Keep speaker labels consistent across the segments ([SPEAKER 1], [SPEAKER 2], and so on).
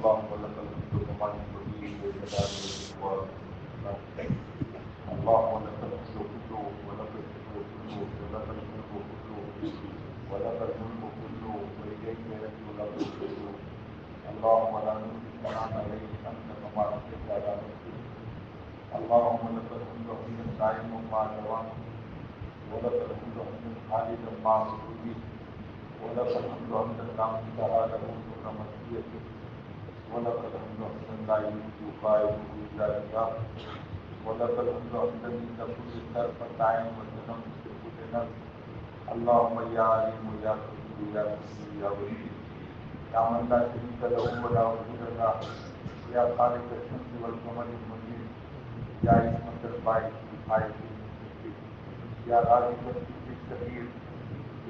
[SPEAKER 1] اللهم لك الحمد كما ينبغي لجلال وجهك وعظمتك. اللهم لك الحمد كله ولك الشكر كله ولك الملك كله ولك الملك كله وإليك يرجع الأمر كله. اللهم لا نحصي ثناء عليك أنت كما أثنيت على نفسك. اللهم لك الحمد حمدا دائما مع دوامه ولك الحمد حمدا خالدا مع وجوده ولك الحمد حمدا لا منتهى له دون مسيئته ولك الحمد حمدا لا يملك قائله إلا رضاك ولك الحمد حمدا عند كل طرفة عين وتنفس كل نفس. اللهم يا عليم يا قدير يا سميع يا بصير يا من لا شريك له ولا وجود له يا خالق الشمس والقمر المنير يا عصمة الباعث الحائط المستقيم يا رازق الطفل الصغير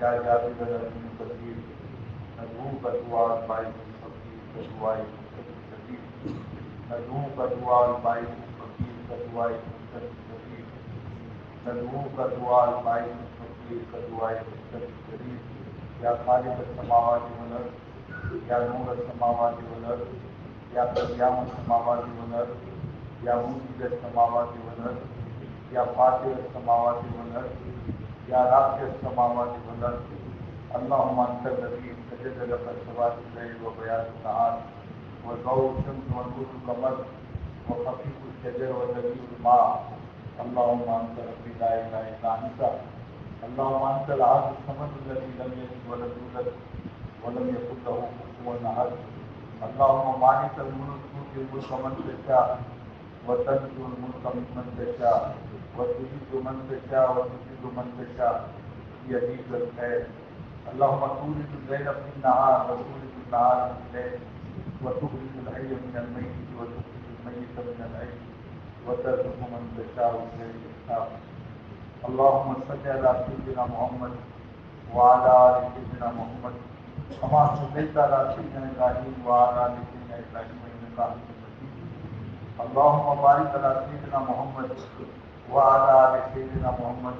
[SPEAKER 1] يا جابر العلم الكثير ندعوك دعاء الباعث الفقير كدعاء المستقيم الكثير ندعوك دعاء الباعث الفقير كدعاء المستقيم الكثير ندعوك دعاء الباعث الفقير كدعاء المستقيم الكثير يا خالق السماوات والأرض يا نور السماوات والأرض يا قيام السماوات والأرض يا موجد السماوات والأرض يا فاتح السماوات والأرض يا رافع السماوات والأرض. اللهم أنت الذي سجد لك سواد الليل وبياض النهار وضوء الشمس ونور القمر وخفيف الشجر ولذيذ الماء. اللهم أنت ربي لا إله إلا أنت. اللهم أنت الأحد الصمد الذي لم يلد ولم يولد ولم يكن له كفوا أحد. اللهم مالك الملك تؤتي الملك من تشاء وتنزع الملك ممن تشاء وتعز من تشاء وتذل من تشاء بيديك الخير. اللهم تولد الليل في النهار وتولد النهار في الليل وتخرج الحي من الميت وتخرج الميت من الحي وترزق من تشاء بغير حساب. اللهم صل على سيدنا محمد وعلى آل سيدنا محمد كما صليت على سيدنا إبراهيم وعلى آل سيدنا إبراهيم إنك حميد مجيد. اللهم بارك على سيدنا محمد وعلى آل سيدنا محمد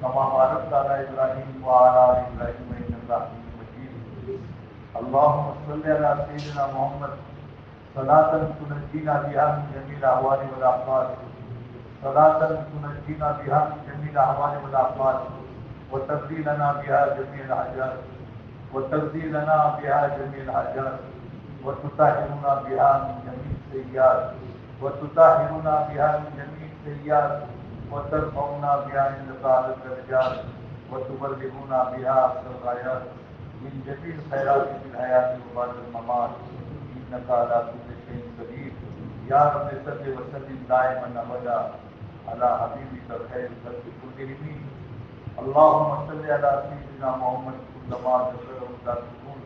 [SPEAKER 1] كما باركت على إبراهيم وعلى آل إبراهيم إنك حميد مجيد. اللهم صل على سيدنا محمد صلاة تنجينا بها من جميع الأهوال والآفات صلاة تنجينا بها من جميع الأهوال والآفات وتقضي لنا بها جميع الحاجات وتقضي لنا بها جميع الحاجات وتطهرنا بها من جميع السيئات وتطهرنا بها من جميع السيئات وترفعنا بها عندك على الدرجات وتبلغنا بها أقصى الغايات من جميع الخيرات في الحياة وبعد الممات إنك على كل شيء قدير. يا رب صل وسلم دائما أبدا على حبيبك خير الخلق كلهم. اللهم صل على سيدنا محمد كلما ذكره الذاكرون.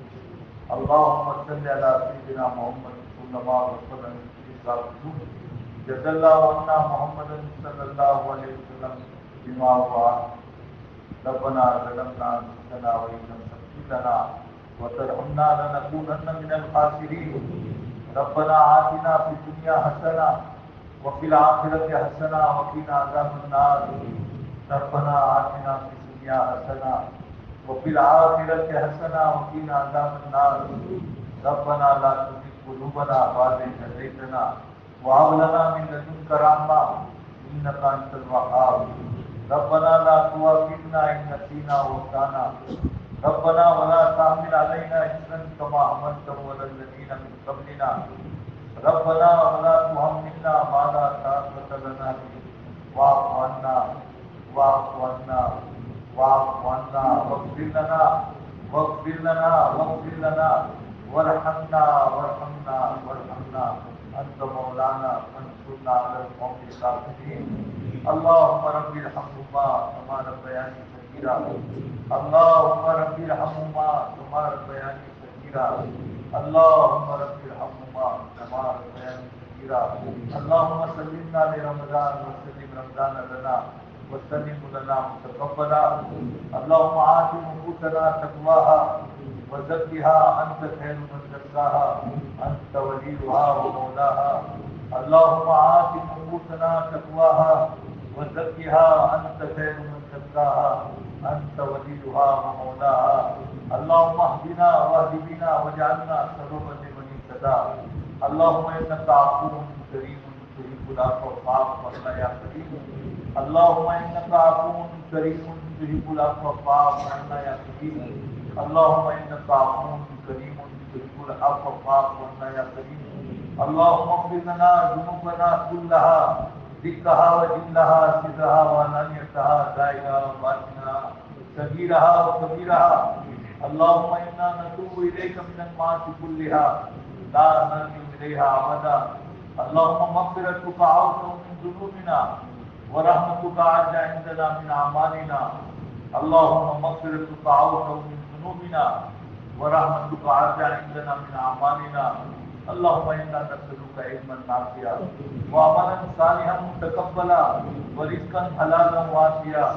[SPEAKER 1] اللهم صل على سيدنا محمد كلما ذكره الذاكرون. جزا الله عنا محمدا صلى الله عليه وسلم بما هو ربنا ظلمنا انفسنا وان لم تغفر لنا وترحمنا لنكونن من الخاسرين. ربنا آتنا في الدنيا حسنه وفي الآخرة حسنه وقنا عذاب النار. ربنا آتنا في الدنيا حسنه وفي الآخرة حسنه وقنا عذاب النار. ربنا لا تزغ قلوبنا بعد إذ هديتنا وهب لنا من لدنك رحمة إنك أنت الوهاب. ربنا لا تؤاخذنا إن نسينا وأخطأنا. ربنا ولا تحمل علينا إصرا كما حملته على الذين من قبلنا. ربنا ولا تحملنا ما لا طاقة لنا به واعف عنا واعف عنا واعف عنا واغفر لنا واغفر لنا واغفر لنا وارحمنا وارحمنا وارحمنا أنت مولانا فانصرنا على القوم الكافرين. اللهم رب ارحمهما كما ربياني صغيرا. اللهم رب ارحمهما كما ربياني صغيرا. اللهم رب ارحمهما كما ربياني صغيرا. اللهم سلمنا لرمضان وسلم رمضان لنا وسلم لنا متقبلا. اللهم آت نفوسنا تقواها وزكها أنت خير من زكاها أنت وليها ومولاها. اللهم آت نفوسنا تقواها وزكها أنت خير من زكاها أنت وليها ومولاها. اللهم اهدنا واهد بنا واجعلنا سببا لمن الجزاء. اللهم انك عفو كريم تحب العفو فاعف عنا يا كريم. اللهم انك عفو كريم تحب العفو فاعف عنا يا كريم. اللهم انك عفو كريم تحب العفو فاعف عنا يا كريم. اللهم اغفر لنا ذنوبنا كلها دقها وجلها سرها وعلانيتها دائرها وباطنها صغيرها وكبيرها. اللهم انا نتوب اليك من المعاصي كلها لا نرجو اليها ابدا. اللهم مغفرتك اوسع من ذنوبنا ورحمتك ارجى عندنا من اعمالنا. اللهم مغفرتك اوسع من ذنوبنا ورحمتك ارجى عندنا من اعمالنا. اللهم انا نسالك علما نافعا وعملا صالحا متقبلا ورزقا حلالا واسعا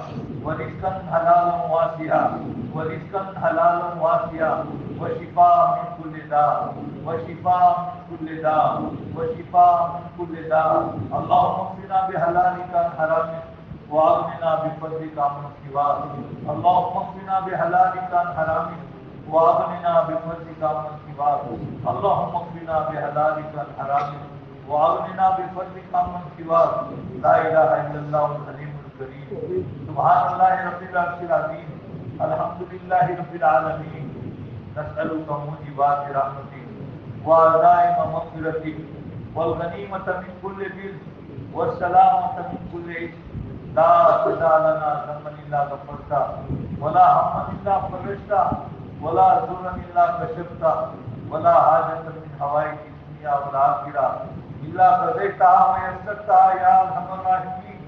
[SPEAKER 1] ورزقا حلالا واسعا ورزقا حلالا واسعا وشفاء من كل داء وشفاء من كل داء وشفاء من كل داء. اللهم اكفنا بحلالك عن حرامك واغننا بفضلك عمن سواك. اللهم اكفنا بحلالك عن حرامك واغننا بفضلك عمن سواك. اللهم اكفنا بحلالك عن حرامك واغننا بفضلك عمن سواك. لا اله الا الله الحليم الكريم. سبحان الله رب العرش العظيم. الحمد لله رب العالمين. نسألك موجبات رحمتك وعزائم مغفرتك والغنيمة من كل بر والسلامة من كل إثم. لا تدع لنا ذنبا إلا غفرته ولا هما إلا فرجته ولا ضرا إلا كشفته ولا حاجة من حوائج الدنيا والآخرة إلا قضيتها ويسرتها يا أرحم الراحمين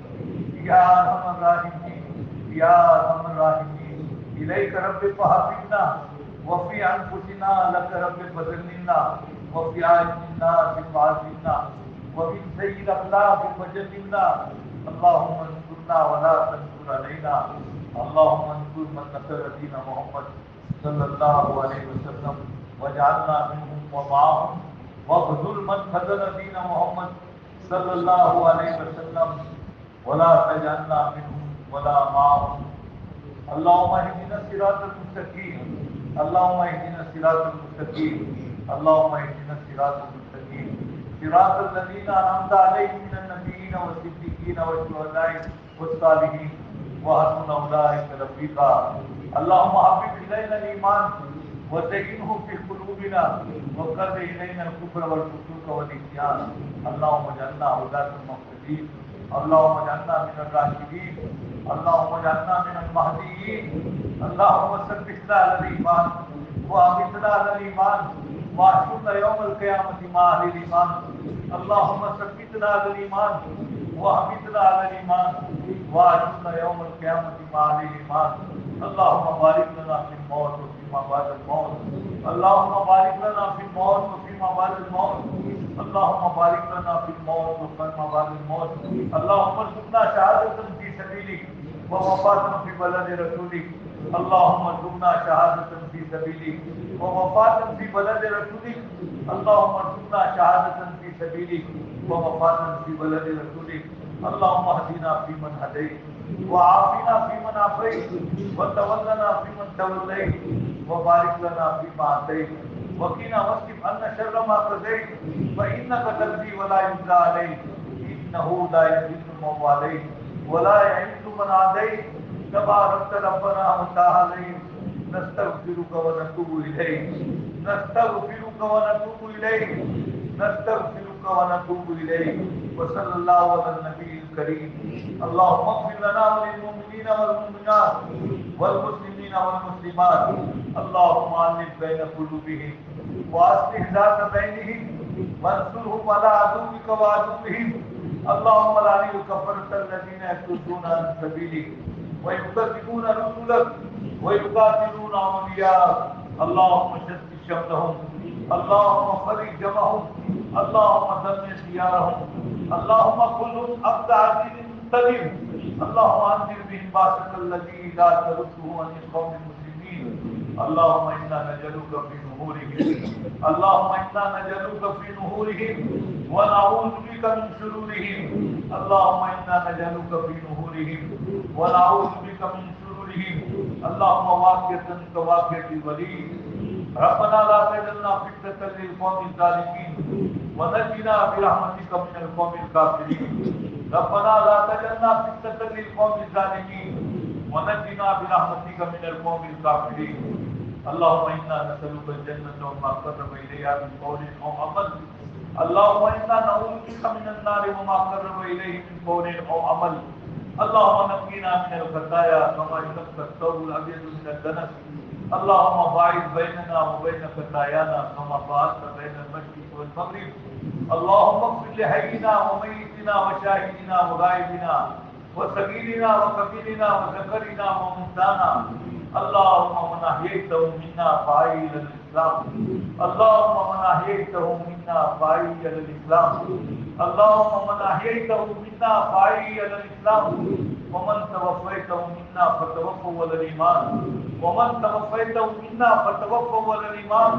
[SPEAKER 1] يا أرحم الراحمين يا أرحم الراحمين. إليك رب فحفظنا وفي أنفسنا لك رب فضلنا وفي أعين الناس فعزلنا ومن سيء الأخلاق فجنبنا. اللهم انصرنا ولا تنصر علينا. اللهم انصر من نصر دين محمد صلى الله عليه وسلم واجعلنا منهم ومعهم واخذل من خذل دين محمد صلى الله عليه وسلم ولا تجعلنا منهم ولا معهم. اللهم اهدنا الصراط المستقيم. اللهم اهدنا الصراط المستقيم. اللهم اهدنا الصراط المستقيم صراط الذين انعمت عليهم من النبيين والصديقين والشهداء والصالحين وحسن اولئك رفيقا. اللهم حبب الينا الايمان وزينه في قلوبنا وكره الينا الكفر والفسوق والعصيان. اللهم اجعلنا هداة المهتدين. اللهم اجعلنا من الراشدين. اللهم اجعلنا من المهديين. اللهم ثبتنا على الايمان وامتنا على الايمان واحشرنا يوم القيامة مع اهل الايمان. اللهم ثبتنا على الايمان وامتنا على الايمان واحشرنا يوم القيامة مع اهل الايمان. اللهم بارك لنا في الموت وفيما بعد الموت. اللهم بارك لنا في الموت وفيما بعد الموت. اللهم بارك لنا في الموت وفيما بعد الموت. اللهم ارزقنا شهادة في سبيلك ووفاة في بلد رسولك. اللهم ارزقنا شهادة في سبيلك ووفاة في بلد رسولك. اللهم ارزقنا شهادة في سبيلك ووفاة في بلد رسولك. اللهم اهدنا فيمن هديت وعافنا فيمن عافيت وتولنا فيمن توليت وبارك لنا فيما اعطيت وقنا واصرف عنا شر ما قضيت فانك تقضي ولا يقضى عليك انه لا يذل من واليت ولا يعز من عاديت تبارك ربنا وتعالى. نستغفرك ونتوب اليك نستغفرك ونتوب اليك نستغفرك ونتوب اليك. وصلى الله على النبي الكريم. اللهم اغفر لنا وللمؤمنين والمؤمنات والمسلمين والمسلمات. اللهم الف بين قلوبهم واصلح ذات بينهم وانصرهم على عدوك وعدوهم. اللهم لعن الكفرة الذين يصدون عن سبيلك ويكذبون رسلك ويقاتلون اولياءك. اللهم شتت شملهم. اللهم فرق جمعهم. اللهم دمر ديارهم. اللهم كلهم عبد عزيز مقتدر. اللهم انزل بهم باسط الذي لا ترده عن القوم المسلمين. اللهم انا نجعلك في نحورهم. اللهم انا نجعلك في نحورهم ونعوذ بك من شرورهم. اللهم انا نجعلك في نحورهم ونعوذ بك من شرورهم. اللهم واقية كواقية الوليد ربنا لا تجعلنا فتنة للقوم الظالمين ونجنا برحمتك من القوم الكافرين ربنا لا تجعلنا فتنة للقوم الظالمين ونجنا برحمتك من القوم الكافرين اللهم انا نسألك الجنة وما قرب اليها من قول او عمل اللهم انا نعوذ بك من النار وما قرب اليه من قول او عمل اللهم نقنا من الخطايا كما ينقى الثوب الابيض من الدنس اللهم باعد بيننا وبين خطايانا كما باعدت بين المشرق والمغرب اللهم اغفر لحينا وميتنا وشاهدنا وغائبنا وصغيرنا وكبيرنا وذكرنا وانثانا اللهم من احييته منا فاحيه الى الاسلام اللهم من احييته منا فاحيه الى الاسلام اللهم من احييته منا فاحيه الى الاسلام ومن توفيته منا فتوفه على الايمان ومن توفيته منا فتوفه على الايمان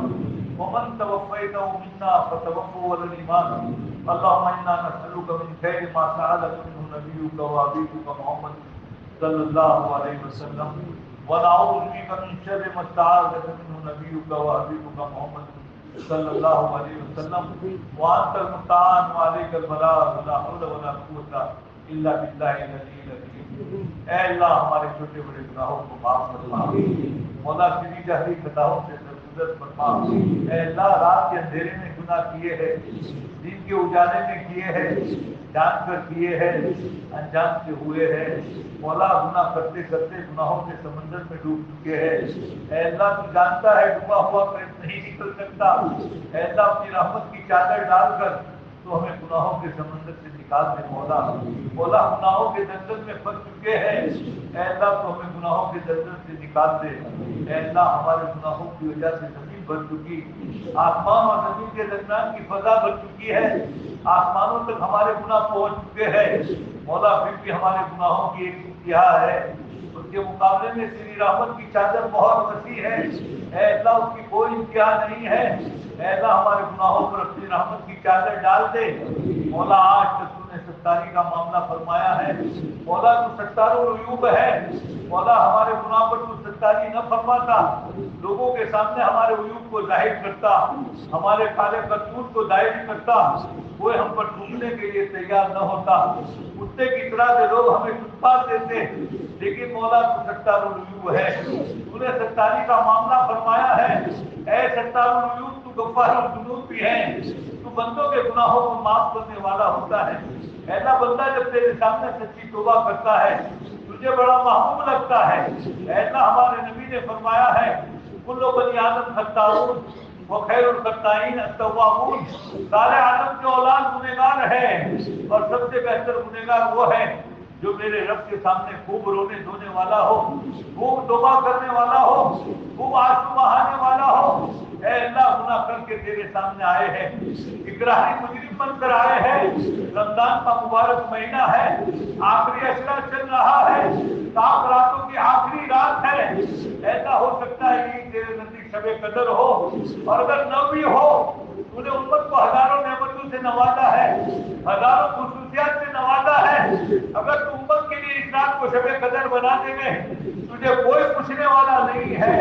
[SPEAKER 1] ومن توفيته منا فتوفه على الايمان اللهم انا نسالك من خير ما سالك منه نبيك وحبيبك محمد صلى الله عليه وسلم ونعوذ بك من شر ما استعاذك منه نبيك وحبيبك محمد صلى الله عليه وسلم وانت المستعان وعليك البلاغ ولا حول ولا قوة الا بالله العلي العظيم اے اللہ ہمارے چھوٹے بڑے گناہوں کو معاف فرما مولا تیری جہری خطاؤں سے درگزر فرما اے اللہ رات کے اندھیرے میں گناہ کیے ہیں دن کے اجالے میں کیے ہیں جان کر کیے ہیں انجان سے ہوئے ہیں مولا گناہ کرتے کرتے گناہوں کے سمندر میں ڈوب چکے ہیں اے اللہ تو جانتا ہے ڈوبا ہوا نہیں نکل سکتا اے اللہ اپنی رحمت کی چادر ڈال کر تو ہمیں گناہوں کے سمندر سے نکال دے مولا مولا گناہوں کے دلدل میں پھنس چکے ہیں اے اللہ تو ہمیں گناہوں کے دلدل سے نکال دے اے اللہ ہمارے گناہوں کی وجہ سے زمین بھر چکی آسمان اور زمین کے درمیان کی فضا بھر چکی ہے آسمانوں تک ہمارے گناہ پہنچ چکے ہیں مولا پھر بھی ہمارے گناہوں کی ایک انتہا ہے اس کے مقابلے میں تیری رحمت کی چادر بہت وسیع ہے اے اللہ اس کی کوئی انتہا نہیں ہے اے اللہ ہمارے گناہوں پر اپنی رحمت کی چادر ڈال دے مولا آج تک تو نے ستاری کا معاملہ فرمایا ہے مولا تو ستار العیوب ہے مولا ہمارے گناہ پر تو ستاری نہ فرماتا لوگوں کے سامنے ہمارے عیوب کو ظاہر کرتا ہمارے کالے کرتوت کو ظاہر کرتا کوئی ہم پر ڈھونڈنے کے لیے تیار نہ ہوتا کتے کی طرح سے لوگ ہمیں چھپا دیتے لیکن مولا تو ستار العیوب ہے تو نے ستاری کا معاملہ فرمایا ہے اے ستار العیوب تو غفار الذنوب بھی ہے تو بندوں کے گناہوں کو معاف کرنے والا ہوتا ہے ایسا بندہ جب تیرے سامنے سچی توبہ کرتا ہے تجھے بڑا محبوب لگتا ہے ایسا ہمارے نبی نے فرمایا ہے کل بنی آدم خطاؤن وخیر الخطائین التوابون سارے آدم کے اولاد گنہگار ہے اور سب سے بہتر گنہگار وہ ہے جو میرے رب کے سامنے خوب رونے دھونے والا ہو خوب توبہ کرنے والا ہو خوب آنسو بہانے والا ہو اے اللہ گناہ کر کے تیرے سامنے آئے ہیں اقراری مجرم بن کر آئے ہیں رمضان کا مبارک مہینہ ہے آخری اشرا چل رہا ہے 7 راتوں کی آخری رات ہے ایسا ہو سکتا ہے کہ تیرے نزدیک شب قدر ہو اور اگر نہ بھی ہو تو نے امت کو ہزاروں نعمتوں سے نوازا ہے ہزاروں خصوصیات سے نوازا ہے اگر تو امت کے لیے اس رات کو شب قدر بنا دے میں تجھے کوئی پوچھنے والا نہیں ہے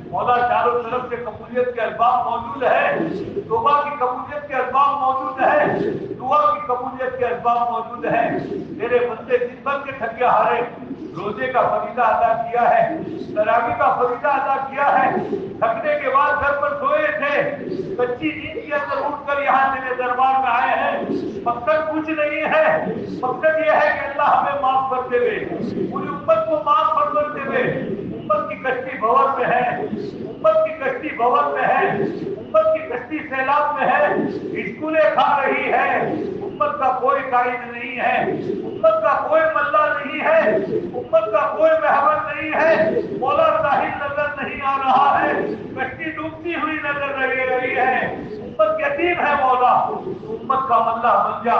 [SPEAKER 1] مولا چاروں طرف سے قبولیت کے اسباب موجود ہے توبہ کی قبولیت کے اسباب موجود ہے دعا کی قبولیت کے اسباب موجود ہے تیرے بندے دن بھر کے تھکے ہارے روزے کا فریضہ ادا کیا ہے تراویح کا فریضہ ادا کیا ہے تھکنے کے بعد گھر پر سوئے تھے کچی نیند کے اندر اٹھ کر یہاں تیرے دربار میں آئے ہیں مقصد کچھ نہیں ہے مقصد یہ ہے کہ اللہ ہمیں معاف کر دے پوری امت کو معاف کر دے امت کی کشتی بھور میں ہے امت کی کشتی بھور میں ہے امت کی کشتی سیلاب میں ہے اسکولیں کھا رہی ہے امت کا کوئی قائد نہیں ہے امت کا کوئی ملا نہیں ہے امت کا کوئی محور نہیں ہے مولا ساحل نظر نہیں آ رہا ہے کشتی ڈوبتی ہوئی نظر رہی ہے امت یتیم ہے مولا تو امت کا ملا بن جا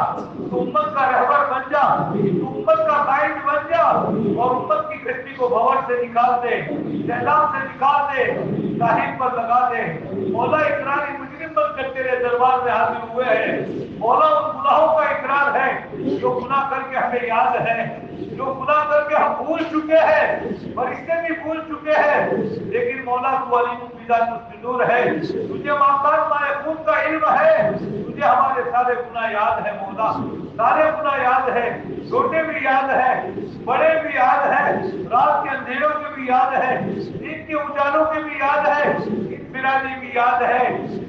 [SPEAKER 1] تو امت کا رہبر بن جا تو امت کا قائد بن جا اور امت کی کشتی کو بھور سے نکال دے سیلاب سے نکال دے ساحل پر لگا دے مولا اقراری مجرم بن کر تیرے دربار میں حاضر ہوئے ہیں مولا ان گناہوں کا اقرار ہے جو گناہ کر کے ہمیں یاد ہے جو گناہ کر کے ہم بھول چکے ہیں فرشتے بھی بھول چکے ہیں لیکن مولا تو علیم सुदूर है, तुझे माकान मायकून का इल्म है, तुझे हमारे सारे गुनाह याद है मौला, सारे गुनाह याद है, छोटे भी याद है, बड़े भी याद है, रात के अंधेरों के भी याद है, दिन के उजालों के भी याद है, इंफिरादी भी याद है,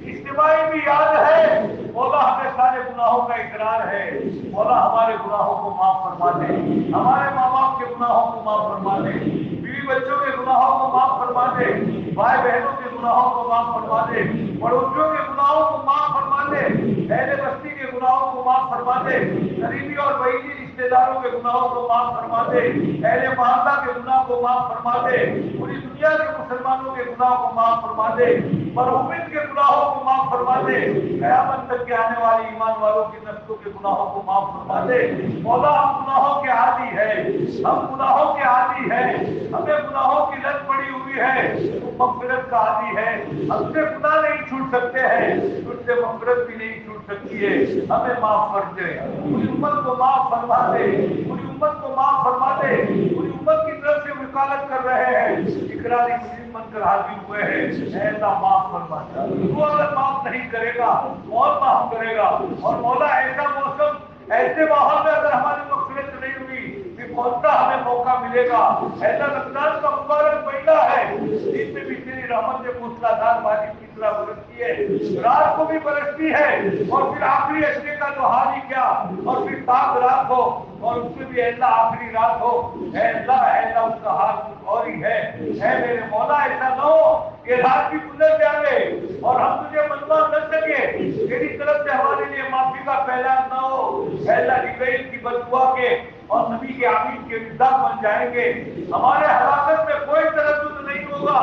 [SPEAKER 1] इज्तिमाई भी याद है। मौला हमें सारे गुनाहों का इकरार है, मौला हमारे गुनाहों को माफ फरमा दे, हमारे माँ बाप के गुनाहों को माफ फरमा दे, बीवी बच्चों के गुनाहों को माफ फरमा दे, भाई बहनों के गुनाहों को माफ फरमा दे, पड़ोसियों के गुनाहों को माफ फरमा दे, अहले बस्ती के गुनाहों को माफ फरमा दे, करीबी और वहीदी रिश्तेदारों के गुनाहों को माफ फरमा दे, अहले मोहल्ला के गुनाह को माफ फरमा दे, पूरी दुनिया के मुसलमानों के गुनाह को माफ फरमा दे, मरहुमीन के गुनाहों को माफ फरमा दे, क़यामत तक के आने वाले ईमान वालों की नस्लों के गुनाहों को माफ फरमा दे। मौला हम गुनाहों के आदी है, हम गुनाहों के आदी है, हमें गुनाहों की लत पड़ी हुई है, तू मग़फ़िरत का आदी है, हमसे गुनाह नहीं छूट सकते हैं, तुझसे मग़फ़िरत भी नहीं छूट सकती है, हमें माफ कर दे, पूरी उम्मत को माफ फरमा दे, पूरी उम्मत को माफ फरमा दे, पूरी उम्मत की तरफ से वकालत कर रहे हैं, इकरारी मुस्लिम बनकर हाजिर हुए हैं, ऐसा माफ फरमा दे। तू अगर माफ नहीं करेगा कौन माफ करेगा? और मौला ऐसा मौसम, ऐसे माहौल में अगर हमारी मग़फ़िरत नहीं हुई फिर कौन सा हमें मौका मिलेगा? ऐसा रमजान का मुबारक महीना है, इसमें भी तेरी रहमत से मूसलाधार बारिश की तरह बरसती है, रात को भी बरसती है, और फिर आखिरी अशरे का तो हाल ही क्या, और फिर ताक रात हो, और उसमें भी ऐसा आखिरी रात हो, ऐसा ऐसा उसका हाल कुछ और ही है। मेरे मौला ऐसा न हो कि रात भी गुजर जाए और हम तुझे मनवा न सके, तेरी तरफ से हमारे लिए माफी का पहला न हो, ऐसा जिब्रील की बददुआ के और नबी के आमीन के रिज़ा बन जाएंगे, हमारे हलाकत में कोई तरद्दुद नहीं होगा,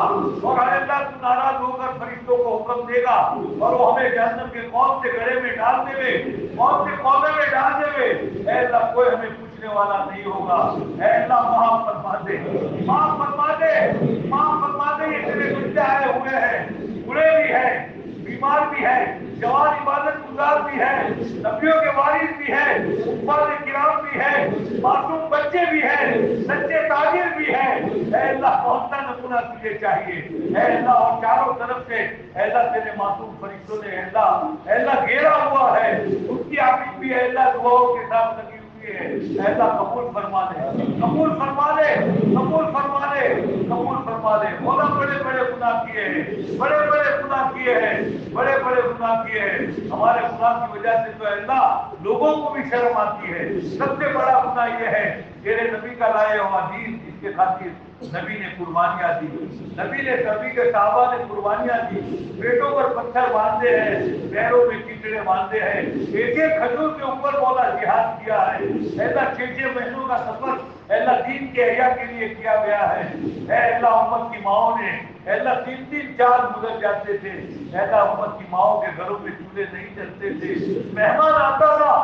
[SPEAKER 1] और अल्लाह तू नाराज होकर फरिश्तों को हुक्म देगा और वो हमें जहन्नम के कौन से गड्ढे में डाल देवे, कौन से कौमे में डाल देवे, ऐसा कोई हमें पूछने वाला नहीं होगा। ऐसा माफ फरमा दे, माफ फरमा दे, माफ फरमा दे। ये तेरे बच्चे आए हुए हैं, बुरे भी हैं, बीमार भी है, जवान इबादत गुजार भी है, नबियों के वारिस भी है, उम्माद किराम भी है, मासूम बच्चे भी हैं, सच्चे ताजिर भी है। अल्लाह कौन सा नमूना तुझे चाहिए? अल्लाह और चारों तरफ से अल्लाह तेरे मासूम फरिश्तों ने अल्लाह घेरा हुआ है, उसकी आमीन भी अल्लाह दुआओं के साथ लगी हुई है। अल्लाह कबूल फरमा ले, कबूल फरमा ले, कबूल फरमा ले, कबूल फरमा ले। मौला बड़े बड़े गुनाह किए हैं, बड़े बड़े गुनाह किए हैं, बड़े बड़े गुनाह किए हैं, हमारे गुनाह की वजह से तो अल्लाह लोगों को भी शर्म आती है। सबसे बड़ा गुनाह यह है तेरे नबी का लाए हुआ दीन, जिसके खातिर नबी ने कुर्बानियां दी, नबी ने सभी के साहबा ने कुर्बानियां दी, पेटों पर पत्थर बांधे हैं, पैरों में कीचड़े बांधे हैं, एक एक खजूर के ऊपर मौला जिहाद किया है। ऐसा 6-6 महीनों का सफर अल्लाह दीन के अहिया के लिए किया गया है। अल्लाह उम्मत की माओ ने अल्लाह 3-3 चार गुजर जाते थे, अल्लाह उम्मत की माओ के घरों में चूल्हे नहीं जलते थे, मेहमान आता था,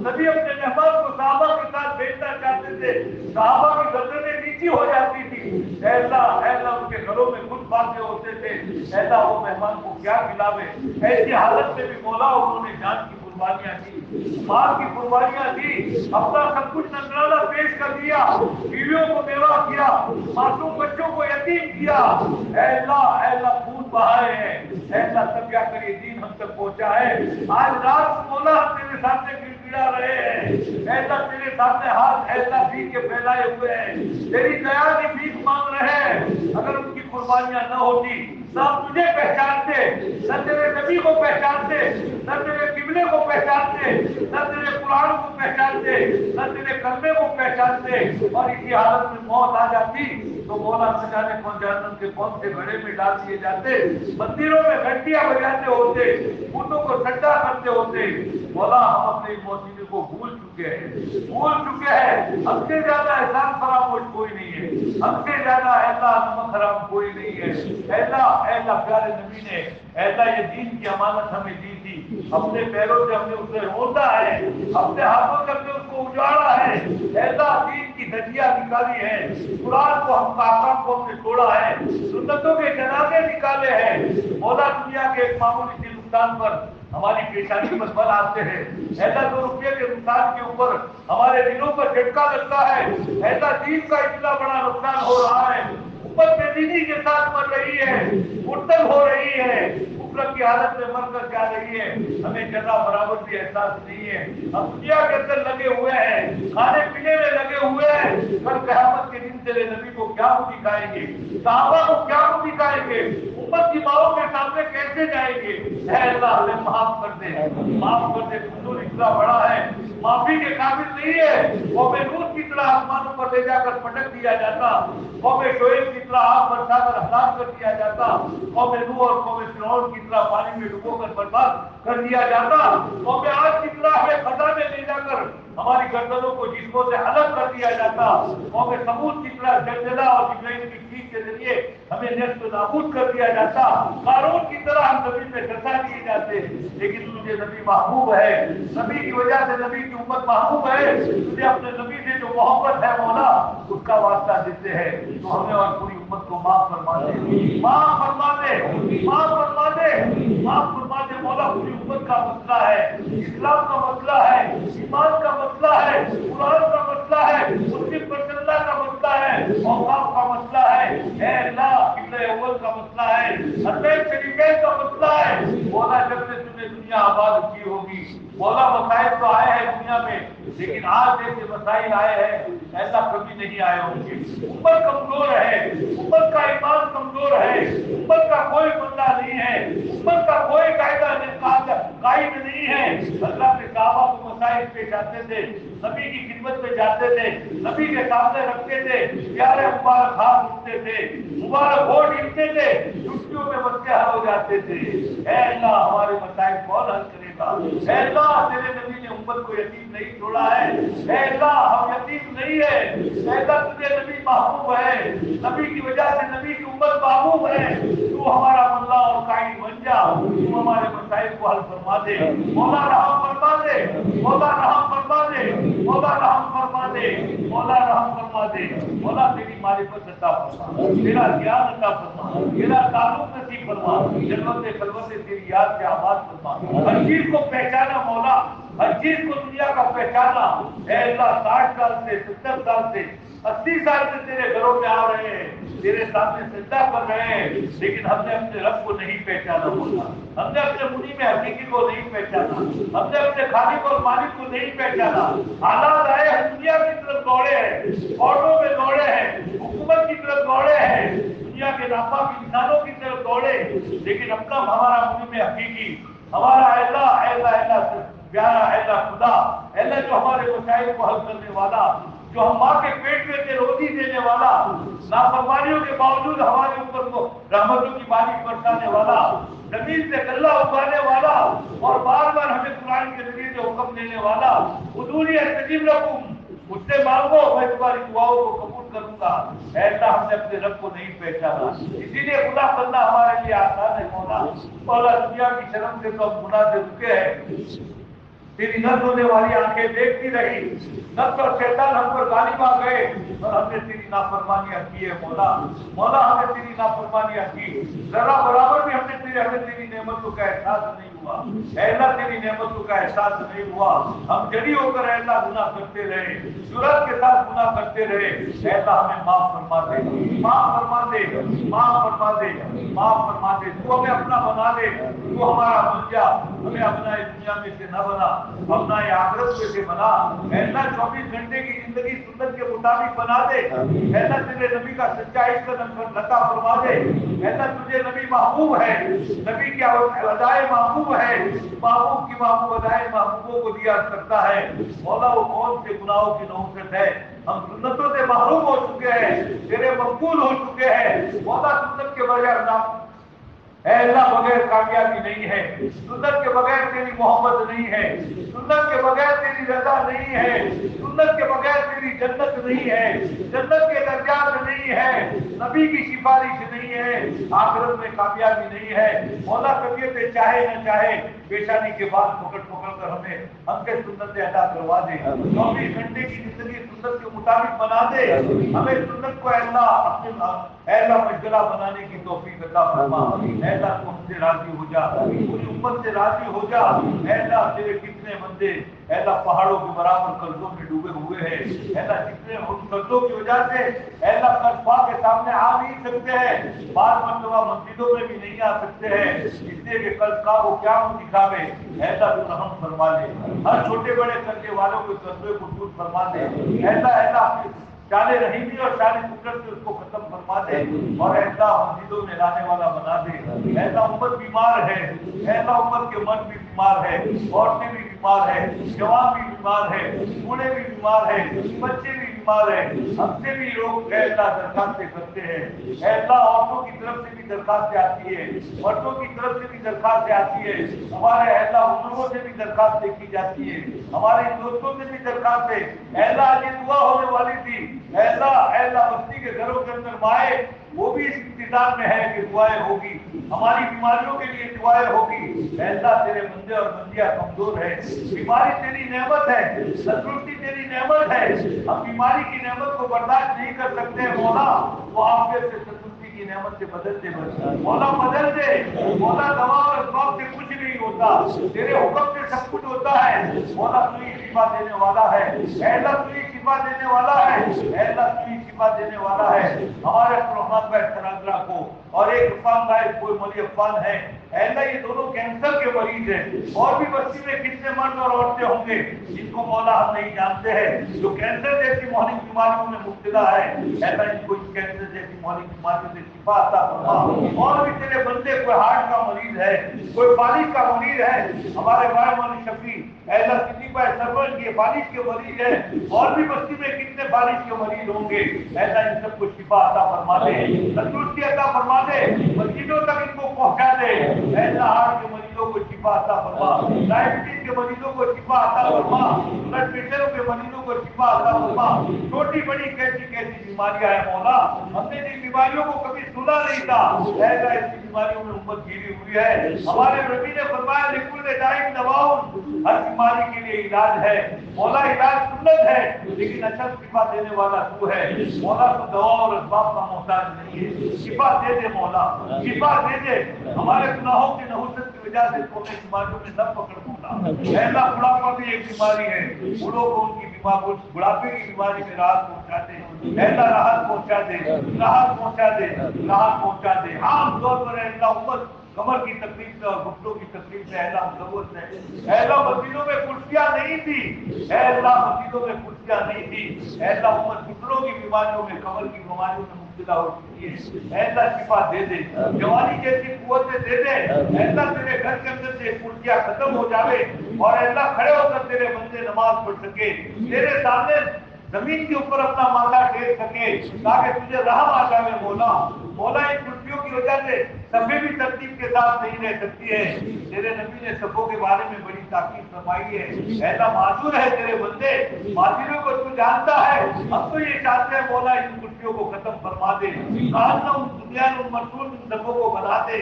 [SPEAKER 1] नबी अपने मेहमान को साहबा के साथ भेजना चाहते थे, साहबा की गर्दनें नीची हो जाती थी, अल्लाह उनके घरों में खुद बातें होते थे, अल्लाह वो मेहमान को क्या खिलावे। ऐसी हालत में भी मौला उन्होंने जान की कुर्बानियां दी, माल की कुर्बानियां दी, अपना सब कुछ नजराना पेश कर दिया, बीवियों को बेवा किया, मासूम बच्चों को यतीम किया। अल्लाह खून बहाए हैं, ऐसा सब क्या करिए दीन हम तक पहुंचा है। आज रात मौला तेरे सामने गिड़गिड़ा रहे हैं, ऐसा तेरे सामने हाथ ऐसा भीख के फैलाए हुए हैं, तेरी दया की भीख मांग रहे हैं। अगर उनकी कुर्बानियां न होती न तुझे पहचानते, न तेरे नबी को पहचानते, न तेरे किबले को पहचानते, न तेरे कुरान को पहचानते, न तेरे कलमे को पहचानते, और इसी हालत में मौत आ जाती तो मौला न जाने कौन जहन्नम के कौन से घड़े में डाल दिए जाते, मंदिरों में घंटियां बजाते होते, बुतों को सट्टा करते होते। मौला हम अपने मौजूदगी को भूल चुके हैं, हमसे ज्यादा एहसान फरामोश कोई नहीं है, हमसे ज्यादा ऐसा नमक हराम कोई नहीं है। ऐसा प्यारे नबी ने ऐसा ये दीन की अमानत हमें दी थी, अपने पैरों से हमने उसे रोंदा है, अपने हाथों से हमने उसको उजाड़ा है, ऐसा दीन की धज्जियां निकाली है, कुरान को हम आकाम को हमने तोड़ा है, सुन्नतों के जनाजे निकाले हैं। मौला दुनिया के एक मामूली सी नुकसान पर हमारी पेशानी पर बल आते हैं, ऐसा 2 रुपये के नुकसान के ऊपर हमारे दिलों पर झटका लगता है, ऐसा दीन का इतना बड़ा नुकसान हो रहा है। उम्मत बेदीनी के साथ मर रही है, मुर्तद हो रही है, कुफ्र की हालत में मर कर जा रही है, हमें जरा बराबर भी एहसास नहीं है। हम दुनिया के अंदर लगे हुए हैं, खाने पीने में लगे हुए हैं, कल क़यामत के दिन तेरे नबी को क्या मुँह दिखाएंगे, सहाबा को क्या मुँह दिखाएंगे, उम्मत की माओं के सामने कैसे जाएंगे। ऐ अल्लाह हमें माफ कर दे, माफ कर दे। फजूल इतना बड़ा है, माफी के काबिल नहीं है। कौमे नूह की तरह आसमानों पर ले जाकर पटक दिया जाता, कौमे शोएब की तरह आग बरसाकर हलाक कर दिया जाता, कौमे नूह और कौमे फिरौन की तरह पानी में डुबोकर बर्बाद कर दिया जाता, कौमे आद की तरह हमें खजा में ले जाकर हमारी गर्दनों को जिस्मों से अलग कर दिया जाता, कौमे समूद की तरह जलजला और जिब्राइल की चीख के जरिए हमें नेस्त नाबूद कर दिया जाता, कारून की तरह हम नबी पे दसा दिए जाते। लेकिन तुझे नबी महबूब है, नबी की वजह से नबी की उम्मत महबूब है, तुझे अपने नबी से जो मोहब्बत है मौला उसका वास्ता देते हैं, तो हमें और पूरी उम्मत को माफ फरमा दे, माफ फरमा दे, माफ फरमा दे, माफ फरमा दे मौला। पूरी उम्मत का मसला है, इस्लाम का मसला है, ईमान का मसला है, कुरान का मसला है, मुस्लिम परसल्ला का मसला है, औकाफ का मसला है, अल्लाह किबला अव्वल का मसला है, हरमैन शरीफैन का मसला है। मौला जब से तुमने दुनिया आबाद की होगी मौला मसाइल तो आए हैं दुनिया में, लेकिन आज जैसे मसाइल आए हैं ऐसा कभी नहीं आए होंगे। उम्मत कमजोर है, उम्मत का ईमान कमजोर है, उम्मत का कोई बंदा नहीं है, उम्मत का कोई कायद नहीं है। अल्लाह के सहाबा को मसाइल पेश आते थे, नबी की खिदमत में जाते थे, नबी के सामने रखते थे, प्यारे मुबारक हाथ उठते थे, मुबारक होठ हिलते थे, छुट्टियों में बच्चे हल हो जाते थे। ऐ अल्लाह हमारे मसाइल कौन हल करेगा। ऐ अल्लाह तेरे नबी ने उम्मत को यतीम नहीं छोड़ा है। ऐ अल्लाह हम यतीम नहीं है। ऐ अल्लाह तुझे नबी महबूब है, नबी की वजह से नबी की उम्मत महबूब है। तू हमारा मल्ला और कायद बन जा, तू हमारे मसाइल को हल फरमा दे, मौला रहम फरमा दे, मौला रहम फरमा दे, मौला रहम फरमा दे, मौला रहम फरमा दे। मौला तेरी मारिफत अता फरमा, तेरा ज्ञान अता फरमा, तेरा ताल्लुक नसीब फरमा, जन्नत खलवत तेरी याद से आबाद फरमा। हर चीज को पहचाना मौला, हर चीज को दुनिया का पहचाना। ऐ अल्लाह 60 साल से 70 साल से 80 साल से तेरे घरों में आ रहे हैं, तेरे सामने सजदा कर रहे हैं, लेकिन हमने अपने रब को नहीं पहचाना मौला, हमने अपने मुनी में हकीकी को नहीं पहचाना, हमने अपने खालिक और मालिक को नहीं पहचाना। हालात आए हैं, दुनिया की तरफ दौड़े हैं, ऑटो में दौड़े हैं, हुकूमत की तरफ दौड़े हैं, दुनिया के नापाक इंसानों की तरफ दौड़े, लेकिन अपना हमारा मुनी में हकीकी हमारा अल्लाह अल्लाह अल्लाह प्यारा अल्लाह खुदा अल्लाह जो हमारे मसाइल को हल करने वाला, जो हम माँ के पेट में से रोटी देने वाला, नाफरमानियों के बावजूद हमारे ऊपर को रहमतों की बारिश बरसाने वाला, जमीन से गल्ला उगाने वाला और बार बार हमें कुरान के जरिए से हुक्म देने वाला, हुजूरी अस्तजीब लकुम, मुझसे मांगो मैं तुम्हारी दुआओं को कबूल करूंगा। ऐसा हमने अपने रब को नहीं पहचाना, इसीलिए खुदा करना हमारे लिए आसान है मौला। मौला दुनिया की शर्म से तो हम गुनाह से रुके हैं, तेरी नज़र होने वाली आंखें देखती रही, नफ्स और शैतान हम पर गालिब आ गए और हमने तेरी नाफरमानियां की है मौला। मौला हमने तेरी नाफरमानियां की, जरा बराबर भी हमें तेरी नेमतों का एहसास नहीं हुआ। अल्लाह तेरी नेमतों का एहसास नहीं हुआ, हम जड़ी होकर अल्लाह गुनाह करते रहे, जुर्रत के साथ गुनाह करते रहे। अल्लाह हमें माफ फरमा दे, माफ फरमा दे, माफ फरमा दे, माफ फरमा दे। तू हमें अपना बना दे, तू हमारा बन जा, हमें अपना इस दुनिया में से न बना, अपना ये आखिरत में से बना। ऐसा 24 घंटे की जिंदगी सुन्नत के मुताबिक बना दे। ऐसा तेरे नबी का सच्चा इश्क लता फरमा दे। ऐसा तुझे नबी महबूब है, नबी की अदाए महबूब है, महबूब की महबूब अदाए महबूबों को दिया करता है। मौला वो कौन से गुनाहों की नौसत है, हम सुन्नतों से महरूम हो चुके हैं, तेरे मकबूल हो चुके हैं। मौला सुन्नत के बगैर नाम अल्लाह बगैर कामयाबी नहीं है, सुन्नत के बगैर तेरी मोहब्बत नहीं है, सुन्नत के बगैर तेरी रजा नहीं है, सुन्नत के बगैर तेरी जन्नत नहीं है, जन्नत के दर्जात नहीं है, नबी की सिफारिश नहीं है, आखिरत में कामयाबी नहीं है। मौला तबीयत चाहे न चाहे पेशानी के बाद पकड़ पकड़ कर हमें हमसे सुन्नत अदा करवा दे। 24 घंटे की जिंदगी सुन्नत के मुताबिक बना दे। हमें सुन्नत को अल्लाह अपने अल्लाह मशगला बनाने की तौफीक अता फरमा। अल्लाह तू हमसे राजी हो जा, पूरी उम्मत से राजी हो जा। अल्लाह तेरे कितने बंदे अल्लाह पहाड़ों के बराबर कर्जों में डूबे हुए हैं। अल्लाह जितने उन कर्जों की वजह से अल्लाह कर्जवा के सामने आ नहीं सकते हैं, बार मरतबा मस्जिदों में भी नहीं आ सकते हैं, इसलिए कि कर्ज का वो क्या दिखावे। अल्लाह तू रहम फरमा दे, हर छोटे बड़े कर्जे वालों के कर्जे को दूर फरमा दे। अल्लाह शाले रहीमी और शाले कुदरत से उसको खत्म फरमा दे और ऐसा मस्जिदों में लाने वाला बना दे। ऐसा उम्मत बीमार है, ऐसा उम्मत के मर्द भी बीमार है, औरतें भी बीमार है, जवान भी बीमार है, बूढ़े भी बीमार है, बच्चे भी बीमार है। हमसे भी लोग ऐसा दरखास्तें करते हैं। ऐसा औरतों की तरफ से भी दरखास्तें आती है, मर्दों की तरफ से भी दरखास्तें आती है, हमारे ऐसा बुजुर्गों से भी दरखास्तें की जाती है, हमारे दोस्तों से भी दरखास्तें। ऐसा ये दुआ होने वाली थी, ऐसा बस्ती के घरों के अंदर माए वो भी इस इंतजार में है कि दुआएं होगी, हमारी बीमारियों के लिए दुआएं होगी। ऐसा तेरे बंदे और बंदियां कमजोर है, बीमारी तेरी नेमत है, तंदुरुस्ती तेरी नेमत है, हम बीमारी की नेमत को बर्दाश्त नहीं कर सकते। मौला वो आफियत से तंदुरुस्ती की नेमत से बदल दे, मौला बदल दे। मौला दवा और असबाब से कुछ नहीं होता, तेरे हुक्म से सब कुछ होता है। मौला तू ही शिफा देने वाला है, ऐसा तू ही शिफा देने वाला है, ऐसा तू ही शिफा देने वाला है। हमारे रहमान भाई सनादरा को और एक अफान भाई कोई मरी अफान है, ऐसा ये दोनों कैंसर के मरीज हैं। और भी बस्ती में कितने मर्द और औरतें होंगे जिनको मौला हम नहीं जानते हैं, जो कैंसर जैसी मौलिक बीमारियों में मुब्तला है। ऐसा इनको कैंसर जैसी मौलिक बीमारियों से शिफा अता फरमा। और भी तेरे बंदे कोई हार्ट का मरीज है, कोई फालिज का मरीज है, हमारे भाई मौलाना शफी ऐसा सिद्दीक भाई सरवर ये फालिज के मरीज है। और भी बस्ती में कितने फालिज के मरीज होंगे, ऐसा इन सबको शिफा अता फरमा दे, तंदुरुस्ती अता फरमा दे, मस्जिदों तक इनको पहुंचा दे। ऐसा हार्ट के मरीजों को शिफा अता फरमा, डायबिटीज के मरीजों को शिफा अता फरमा, ब्लड प्रेशर के मरीजों को शिफा अता फरमा। छोटी बड़ी कैसी कैसी बीमारियां हैं मौला, हमने जिन बीमारियों को कभी सुना नहीं था, ऐसा ऐसी बीमारियों में उम्मत घिरी हुई है। हमारे नबी ने फरमाया लिकुल दाइन दवाउन, हर बीमारी के लिए इलाज है। मौला इलाज सुन्नत है, लेकिन अच्छा शिफा देने वाला तू है। मौला तो दवा और असबाब का मोहताज नहीं है, शिफा दे दे मौला, शिफा दे दे। हमारे गुनाहों की नहुसत की वजह से तो बीमारियों में न पकड़ दूंगा। ऐसा बुढ़ापा भी एक बीमारी है, बूढ़ों को उनकी बुढ़ापे की बीमारी में राहत पहुंचा दे, ऐसा राहत पहुंचा दे, राहत पहुंचा दे, राहत पहुंचा दे। आम तौर पर ऐसा उम्मत कमर की तकलीफ से और घुटनों की तकलीफ से ऐसा मुलव्वस है। ऐसा मस्जिदों में कुर्सियां नहीं थी, ऐसा मस्जिदों में कुर्सियां नहीं थी। ऐसा उम्मत घुटनों की बीमारियों में, कमर की बीमारियों में मुब्तला हो चुकी है। ऐसा शिफा दे दे, जवानी जैसी कुव्वत दे दे। ऐसा तेरे घर के अंदर से कुर्सियां खत्म हो जावे और ऐसा खड़े होकर तेरे बंदे नमाज पढ़ सके, तेरे सामने जमीन के ऊपर अपना माथा टेक सके, ताकि तुझे रहम आ जाए। मौला मौला इन कुर्सियों की वजह से सभी भी तरतीब के साथ नहीं रह सकती है। तेरे नबी ने सबों के बारे में बड़ी ताकीद फरमाई है। ऐसा माजूर है तेरे बंदे, माजूरों को तू जानता है। हम तो ये चाहते हैं मौला इन कुर्सियों को खत्म फरमा दे, दुनिया में मरसूल इन सबों को बना दे।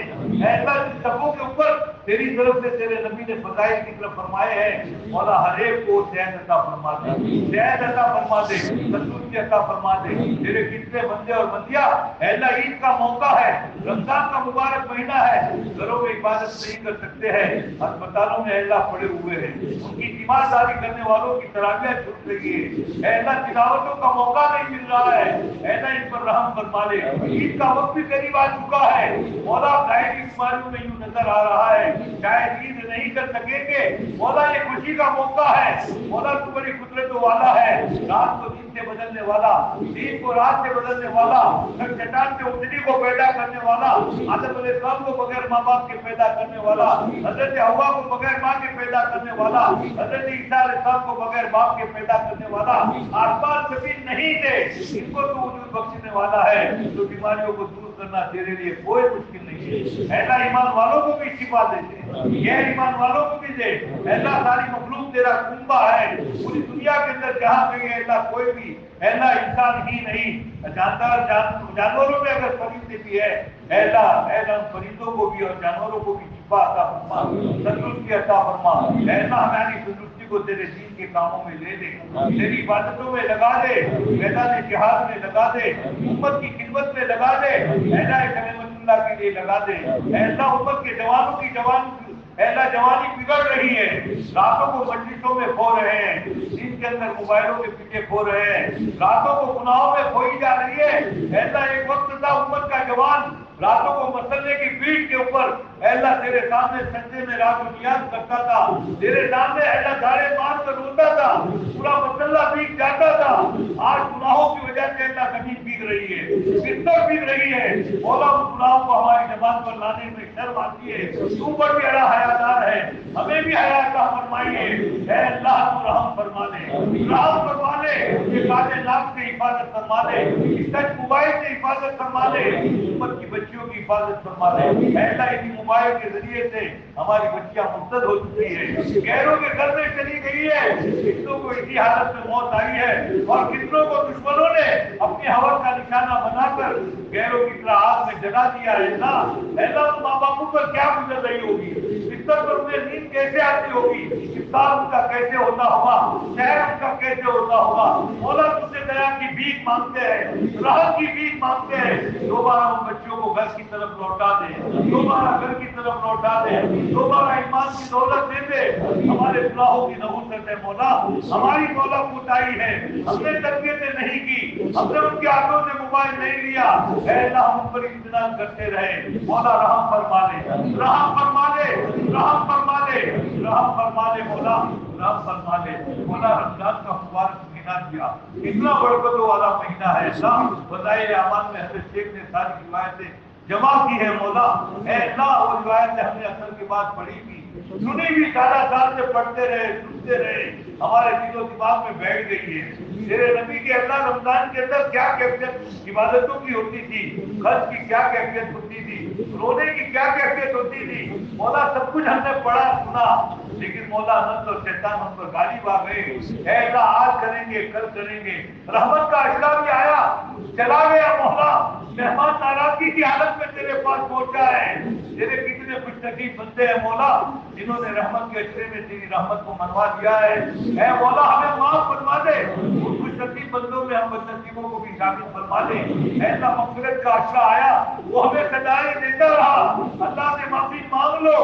[SPEAKER 1] ऐसा इन सबों के ऊपर तेरी तरफ से तेरे नबी ने फजाइल की तरफ फरमाए हैं। मौला हर एक को सेहत अता फरमा दे, सेहत अता फरमा दे, तंदुरुस्ती अता फरमा दे। तेरे कितने बंदे और बंदियां, ऐसा ईद का मौका है, रमजान का मुबारक महीना है, घरों में इबादत नहीं कर सकते हैं, अस्पतालों में अल्लाह पड़े हुए हैं, उनकी ईमानदारी करने वालों की तरावियां छूट रही है। ऐसा तिलावतों का मौका नहीं मिल रहा है, ऐसा इन पर रहम फरमा दे। ईद का वक्त भी करीब आ चुका है। मौला शायद इस बीमारियों में यूं नजर आ रहा है, शायद ईद नहीं कर सकेंगे। मौला ये खुशी का मौका है। मौला तू बड़ी कुदरत वाला है, रात को दिन से बदलने वाला, दिन को रात से बदलने वाला, चट्टान से उठनी को पैदा करने वाला, आदम अलैहिस्सलाम को बगैर माँ बाप के पैदा करने वाला, हजरत हव्वा को बगैर माँ के पैदा करने वाला, हजरत ईसा अलैहिस्सलाम को बगैर बाप के पैदा करने वाला, आसमान जमीन नहीं थे, इनको तू वजूद बख्शने वाला है। तो बीमारियों को दूर करना तेरे लिए कोई मुश्किल नहीं। दे, अल्लाह ईमान वालों को भी शिफा दे दे, गैर ईमान वालों को भी दे। अल्लाह सारी मखलूक तेरा कुंबा है, पूरी दुनिया के अंदर जहाँ पे अल्लाह कोई भी अल्लाह इंसान ही नहीं, जानवरों में अगर फरिश्ते भी है अल्लाह उन फरिश्तों को भी और जानवरों को भी शिफा अता फरमा, तंदुरुस्ती अता फरमा। अल्लाह हमारी तंदुरुस्ती को तेरे दीन के कामों में ले दे, तेरी इबादतों में लगा दे, मैदान जिहाद में लगा दे, उम्मत की खिदमत में लगा दे, अल्लाह कलिमतुल्लाह के लिए लगा दे। अल्लाह उम्मत के जवानों की जवानी बिगड़ रही है, रातों को मजलिसों में खो रहे हैं, दिन के अंदर मोबाइलों के पीछे खो रहे हैं, रातों को गुनाहों में खोई जा रही है। ऐसा एक वक्त था उम्मत का जवान रातों को मसल्ले की पीठ के ऊपर अल्लाह तेरे सामने सजदे में रात नियाज करता था, तेरे सामने अल्लाह गाड़े मार कर रोता था, पूरा मसल्ला भीग जाता था। आज गुनाहों की वजह से अल्लाह जमीन भीग रही है, बिस्तर भीग रही है। मौला उन गुनाहों को हमारी जबान पर लाने में शर्म आती है, तू पर भी बड़ा हयादार है, हमें भी हया अता फरमाइए। ऐ अल्लाह तू रहम फरमा ले, रहम फरमा ले, ये काले नाक से हिफाजत फरमा ले, इस टच मोबाइल से हिफाजत फरमा ले, उम्मत की बच्चियों की हिफाजत फरमा ले। ऐसा इसी मोबाइल के जरिए से हमारी बच्चियां मुर्तद हो चुकी है, गैरों के घर में चली गई है, कितनों को इसी हालत में मौत आई है और कितनों को दुश्मनों ने अपनी हवस का निशाना बनाकर गैरों की तरह आग में जला दिया है। ना ऐसा उन माँ बापों पर क्या गुजर रही होगी, बिस्तर पर उन्हें नींद कैसे आती होगी, इफ्तार उनका कैसे होता होगा, शहर उनका कैसे होता होगा। मौला तुझसे दया की भीख मांगते हैं, राहत की भीख मांगते हैं, दोबारा उन बच्चों को घर की तरफ लौटा दे, दोबारा घर की तरफ लौटा दे, दोबारा ईमान की दौलत दे दे। हमारे गुनाहों की नहुसत है मौला, हमारी मौला कोताही है, हमने तरबियतें नहीं की, हमने उनके हाथों से मोबाइल नहीं लिया, अल्लाह हम पर इत्मीनान करते रहे। मौला रहम फरमा ले, रहम फरमा ले, रहम फरमा ले, रहम फरमा ले मौला, रहम फरमा ले मौला। रमजान का मुबारक महीना दिया, इतना बरकतों वाला महीना है। बताइए आमान में हजरत शेख ने सारी रिवायतें जमा की है मौला। ऐसा वो रिवायत हमने असर के बाद पढ़ी भी, सुनी भी, सारा साल से पढ़ते रहे, सुनते रहे, हमारे दिलो दिमाग में बैठ गई है। तेरे नबी के अल्लाह रमजान के अंदर क्या कैफियत इबादतों की होती थी, खर्च की क्या कैफियत होती थी, रोने की क्या कैफियत होती थी। मौला सब कुछ हमने पढ़ा सुना, लेकिन मौला नफ्स और शैतान हम पर गालिब आ गए। ऐसा आज करेंगे, कल करेंगे, रहमत का अशरा भी आया, चला गया मौला। मेहमान नाराजगी की हालत में तेरे पास पहुंचा है। तेरे कितने खुश नसीब बंदे हैं मौला, जिन्होंने रहमत के अशरे में तेरी रहमत को मनवा दिया है। ऐ मौला हमें माफ फरमा दे, उन खुश नसीब बंदों में हम बदनसीबों को भी शामिल फरमा दे। ऐसा मग़फ़िरत का अशरा आया, वो हमें सजाएं देता रहा। अल्लाह से माफी मांग लो,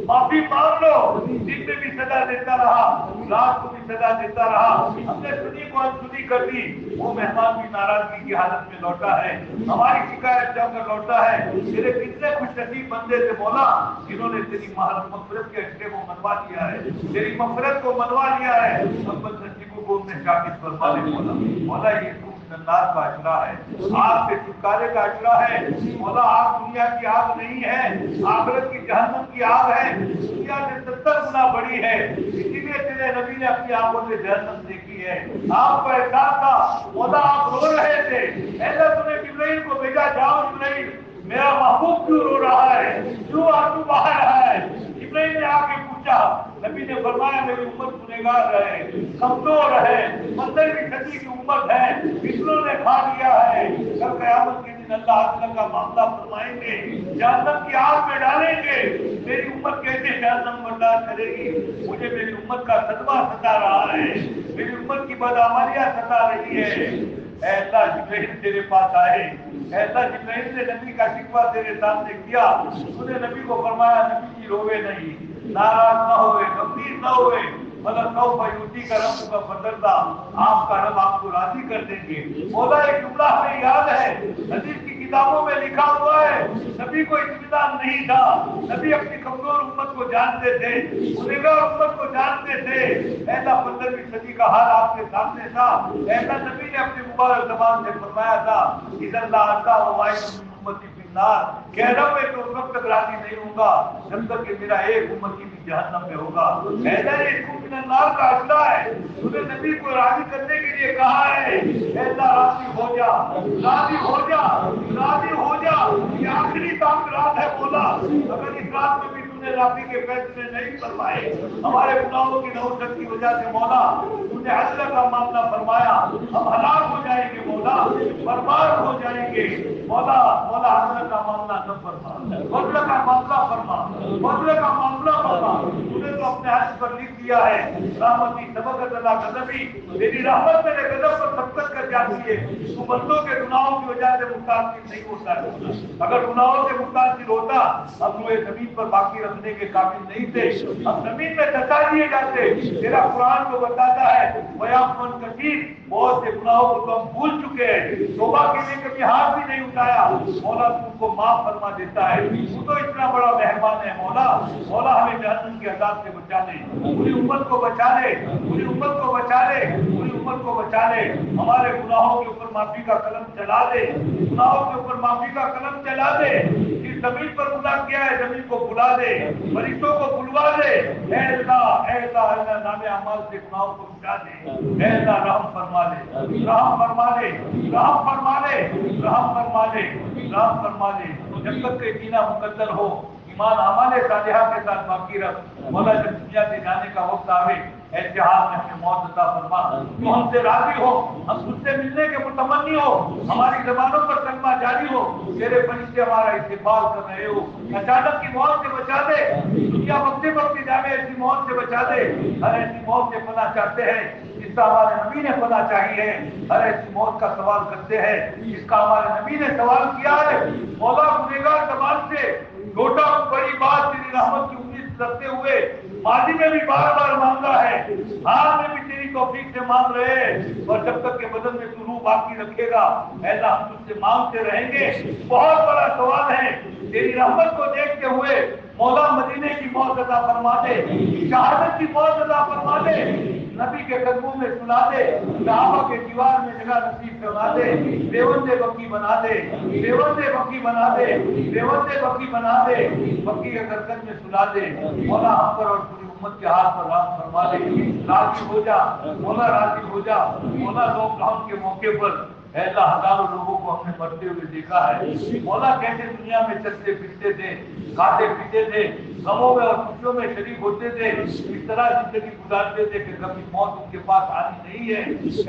[SPEAKER 1] माफी मांग लो। दिन में भी सजा देता रहा, रात को भी सजा देता रहा, हमने सुनी को अनसुनी कर दी। वो मेहमान भी नाराजगी की हालत में लौटा है, हमारी शिकायत जाकर लौटा है। तेरे कितने खुश नसीब बंदे थे मौला, जिन्होंने तेरी मग़फ़िरत के अशरे को मनवा लिया है, तेरी मग़फ़िरत को मनवा लिया है। हम बदनसीबों को उनमें शामिल फरमा ले मौला। मौला ये जन्नत का अशरा है, आग से छुटकारे का अशरा है मौला। आग दुनिया की आग नहीं है, आखिरत की जहन्नम की आग है, दुनिया से 70 गुना बड़ी है। इसीलिए तेरे नबी ने अपनी आंखों से जहन्नम देखी है। आपको एहसास था मौला, आप रो रहे थे, ऐसा तूने जिब्राइल को भेजा, जाओ जिब्राइल मेरा महबूब क्यों रो रहा है, क्यों आंसू बहा रहा है। जिब्राइल ने आके पूछा, नबी ने फरमाया मेरी उम्मत गुनहगार है, कमजोर है, 15वीं सदी की उम्मत है, फितरों ने खा लिया है। कल क़यामत के दिन अल्लाह ताला का मामला फरमाएंगे, जहन्नम की आग में डालेंगे। मेरी उम्मत कैसे जहन्नम बर्दाश्त करेगी। मुझे मेरी उम्मत का सदमा सता रहा है, मेरी उम्मत की बदअमलियां सता रही है। ऐसा जिब्राइल तेरे पास आए, ऐसा जिब्राइल ने नबी का शिकवा तेरे सामने किया, तूने नबी को फरमाया नबी जी रोवे नहीं, नाराज न होए, गंभीर न होए, मतलब का रब का फदरदा, आपका रब आपको राजी कर देंगे। मौला एक जुमला हमें याद है, हदीस की किताबों में लिखा हुआ है, नबी को इत्मीनान नहीं था, नबी अपनी कमजोर उम्मत को जानते थे, गुनहगार उम्मत को जानते थे। ऐसा 15वीं सदी का हाल आपके सामने था। ऐसा नबी ने अपनी मुबारक ज़बान से फरमाया था, इज़ल्लाह आता उम्मती फिन्नार, कह रहा मैं तो उस वक्त तक राजी नहीं होगा जब तक कि मेरा एक उम्मती भी जहन्नम में होगा। ऐसा इसको मिनन्नार का अशरा है। तूने नबी को राजी करने के लिए कहा है, ऐसा राजी हो जा, राजी हो जा, राजी हो जा। ये आखिरी रात है मौला, अगर इस रात में भी तूने राजी के फैसले नहीं फरमाए, हमारे गुनाहों की नौबत की वजह से मौला तूने अल्लाह का मामला फरमाया, हम हलाक हो जाएंगे मौला, बर्बाद हो जाएंगे मौला। मौला अल्लाह का मामला न फरमा, बदला का मामला फरमा, बदले का मामला फरमा। तूने तो अपने हाथ पर लिख दिया है, रहमती सबकत अला गज़बी, मेरी रहमत मेरे गज़ब पर सबकत कर जाती है। तू बंदों के गुनाहों की वजह से मुतासिर नहीं होता है। अगर गुनाहों से मुतासिर होता, हम लोग जमीन पर बाकी रखने के काबिल नहीं थे, हम जमीन में दटा दिए जाते। तेरा कुरान तो बताता है, वयाफन कसीर, बहुत से गुनाहों को तो हम भूल चुके हैं, तौबा के लिए कभी हाथ भी नहीं उठाया। मौला तुमको माफ फरमा देता है, तू तो इतना बड़ा मेहमान है मौला। मौला हमें जहन्नम के अज़ाब से बचा ले, पूरी उम्मत को बचा ले, पूरी उम्मत को बचा ले, पूरी उम्मत को बचा ले। हमारे गुनाहों के ऊपर माफी का कलम चला दे, गुनाहों के ऊपर माफी का कलम चला दे। जिस जमीन पर गुनाह किया है जमीन को भुला दे, फरिश्तों को बुलवा दे। ऐ अल्लाह, ऐ अल्लाह, अल्लाह नामे अमाल से गुनाहों को मिटा दे। ऐ अल्लाह रहम फरमा ले, रहम फरमा ले, रहम फरमा ले, रहम फरमा ले, रहम फरमा ले। जब तक के जीना मुकद्दर हो, ईमान आमाले सालिहा के साथ बाकी रख। मौला जब दुनिया से जाने का वक्त आवे, ऐसे हाल में हमें मौत अता फरमा। तू हमसे राजी हो, हम तुझसे मिलने के मुतमन्नी हो, हमारी जबानों पर कलमा जारी हो, तेरे फरिश्ते हमारा इस्तेमाल कर रहे हो। अचानक की मौत से बचा दे, दुनिया वक्ती वक्ती जावे ऐसी मौत से बचा दे। हर ऐसी मौत से पनाह चाहते हैं जिसका हमारे नबी ने पनाह चाहिए है। हर ऐसी मौत का सवाल करते हैं जिसका हमारे नबी ने सवाल किया है। मौला गुनहगार ज़बान से छोटा बड़ी बात तेरी रहमत की उम्मीद रखते हुए माजी में भी बार बार मांगा है, हाल में भी तेरी तौफीक से मांग रहे हैं। और जब तक के बदन में तू रूह बाकी रखेगा, ऐसा हम तुझसे मांगते रहेंगे। बहुत बड़ा सवाल है, तेरी रहमत को देखते हुए मौला मदीने की मौत अता फरमा दे, शहादत की मौत अता फरमा दे, नबी के कदमों में सुला दे, सहाबा के दीवार में जगह नसीब करवा दे, बेवंदे बकी बना दे, बेवंदे बकी बना दे, बेवंदे बकी बना दे, बकी के गर्दन में सुला दे। मौला हम पर और पूरी उम्मत के हाथ पर राम फरमा दे। राजी हो जा मौला, राजी हो जा मौला। लॉकडाउन के मौके पर ऐसा हजारों लोगों को हमने मरते हुए देखा है। मौला कैसे दुनिया में चलते फिरते थे, खाते पीते थे, गमों में और खुशियों में शरीक होते थे, इस तरह जिंदगी गुजारते थे कि कभी मौत उनके पास आनी नहीं है।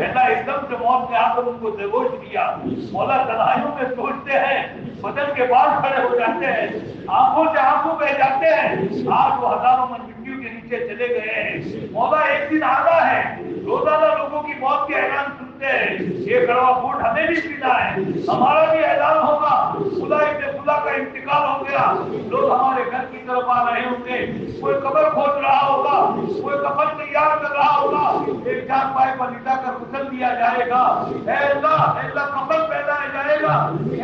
[SPEAKER 1] ऐसा एकदम से मौत ने आकर उनको दबोच दिया। मौला तन्हाइयों में सोचते हैं, बदन के बाल खड़े हो जाते हैं, आंखों से आंसू बह जाते हैं। आज वो हजारों मन मिट्टियों के नीचे चले गए हैं। मौला एक दिन आना है, रोजाना लोगों की मौत के ऐलान सुनते हैं, ये कड़वा फूट हमें भी पीना है, हमारा भी ऐलान होगा। खुदा इब्ने खुदा का इंतकाल हो गया, लोग हमारे घर की तरफ आ रहे होंगे, कोई कब्र खोद रहा होगा, कोई कफन तैयार कर रहा होगा, एक चार पाए पर लिटा कर कुचल दिया जाएगा। ऐसा कफन पहनाया जाएगा,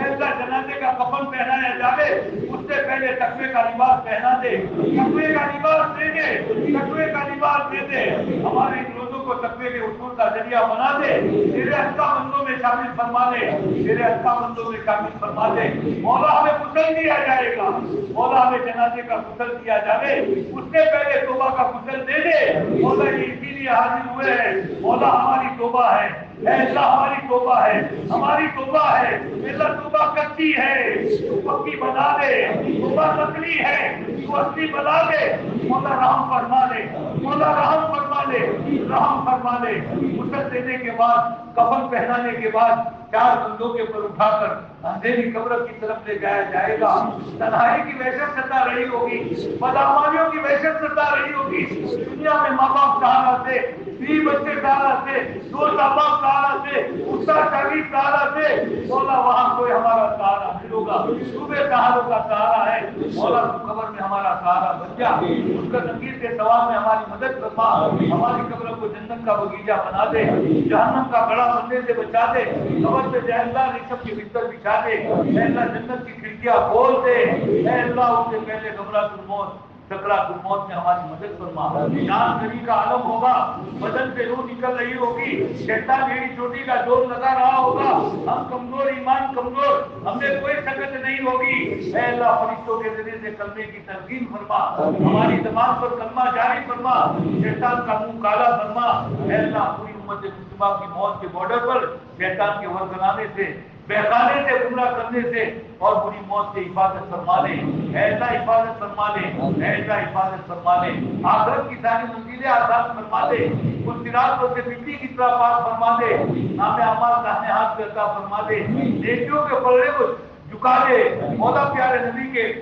[SPEAKER 1] ऐसा जनाजे का कफन पहनाया जाए, उससे पहले तकवे का लिबास पहना दे, तकवे का लिबास दे दे, तकवे का लिबास दे दे। हमारे रोजों को तकवे के उसूल का जरिया बना दे, तेरे हल्का बंदों में शामिल फरमा दे, तेरे हल्का बंदों में शामिल फरमा दे। मौला हमें कुचल दिया जाएगा, मौला हमें जनाजे का कुचल दिया जाए, उससे पहले तौबा का कुचल दे दे। मौला ये इसीलिए हाजिर हुए हैं, मौला हमारी तौबा है, ऐसा हमारी तौबा है, हमारी तौबा है। ऐसा तौबा कच्ची है, तू पक्की बना दे, तौबा नकली है, तू असली बना दे। मौला रहम फरमा ले, मौला रहम फरमा ले, रहम फरमा ले। कुचल देने के बाद, कफन पहनाने के बाद चार बंदों के ऊपर उठाकर अंधेरी कब्र की तरफ ले जाया जाएगा। तन्हाई की वहशत सता रही होगी, बदआमानियों की वहशत सता रही होगी। दुनिया में माँ बाप सहारा से, 20 बच्चे सहारा से, 2 बाप सहारा से, उसका 40 सहारा से, मौला वहाँ कोई हमारा सहारा नहीं होगा। सुबह सहारों का सहारा है, मौला तू कब्र में हमारा सहारा बन जा। उसका नकीर के सवाल में हमारी मदद फरमा, हमारी कब्र को जन्नत का बगीचा बना दे, जहन्नम का बड़ा बनने से बचा दे। कब्र पे अल्लाह रिशब के बिस्तर बिछा दे, अल्लाह जन्नत की खिड़कियां खोल दे। अल्लाह उससे पहले घबरातुल मौत, सकरातुल मौत में हमारी मदद फरमा। जान करी का आलम होगा, बदन से रूह निकल रही होगी, शैतान एड़ी चोटी का जोर लगा रहा होगा, हम कमजोर, ईमान कमजोर, हमने कोई सकत नहीं होगी। ऐ अल्लाह फरिश्तों के जरिए से कलमे की तलकीन फरमा, हमारी ज़बान पर कलमा जारी फरमा, शैतान का मुंह काला फरमा, اے اللہ پوری امت مسلمہ کی موت کے بارڈر پر شیطان کے ورگلانے سے بہکانے سے گمراہ کرنے سے اور بری موت سے حفاظت فرما لے اے اللہ حفاظت فرما لے اے اللہ حفاظت فرما لے آخرت کی ساری منزلیں آسان فرما دے اس صراط سے مٹی کی طرح پاک فرما دے نام اعمال داہنے ہاتھ پہ عطا فرما دے نیکیوں کے پلڑے کو جھکا دے مولا پیارے نبی کے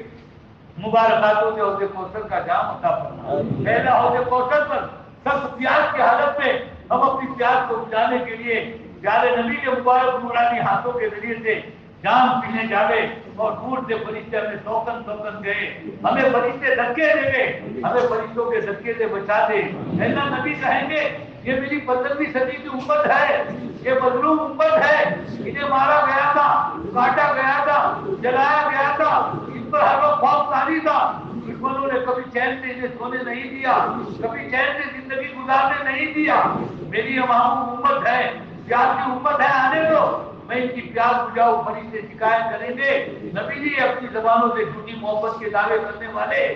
[SPEAKER 1] مبارکاتوں سے حوض کوثر کا جام عطا فرما پہلا حوض کوثر پر سخت پیاس کی حالت میں ہم اپنی پیاس کو بجھانے کے لیے پیارے نبی کے مبارک نورانی ہاتھوں کے ذریعے سے جام پینے جاوے اور دور سے فرشتے ہمیں سوکن گئے ہمیں فرشتے دھکے دے گئے ہمیں فرشتوں کے دھکے سے بچا دے اللہ نبی کہیں گے یہ میری 15ویں صدی کی امت ہے یہ مظلوم امت ہے انہیں مارا گیا تھا کاٹا گیا تھا جلایا گیا تا اس پر ہر وقت خوف طاری تھا دشمنوں نے کبھی چین سے انہیں سونے نہیں دیا کبھی چین سے زندگی گزارنے نہیں دیا میری معمول امت ہے پیار کی امت ہے آنے دو میں ان کی پیار بجھاؤ فرشتے شکایت کریں گے نبی جی اپنی زبانوں سے جھوٹی محبت کے دعوے کرنے والے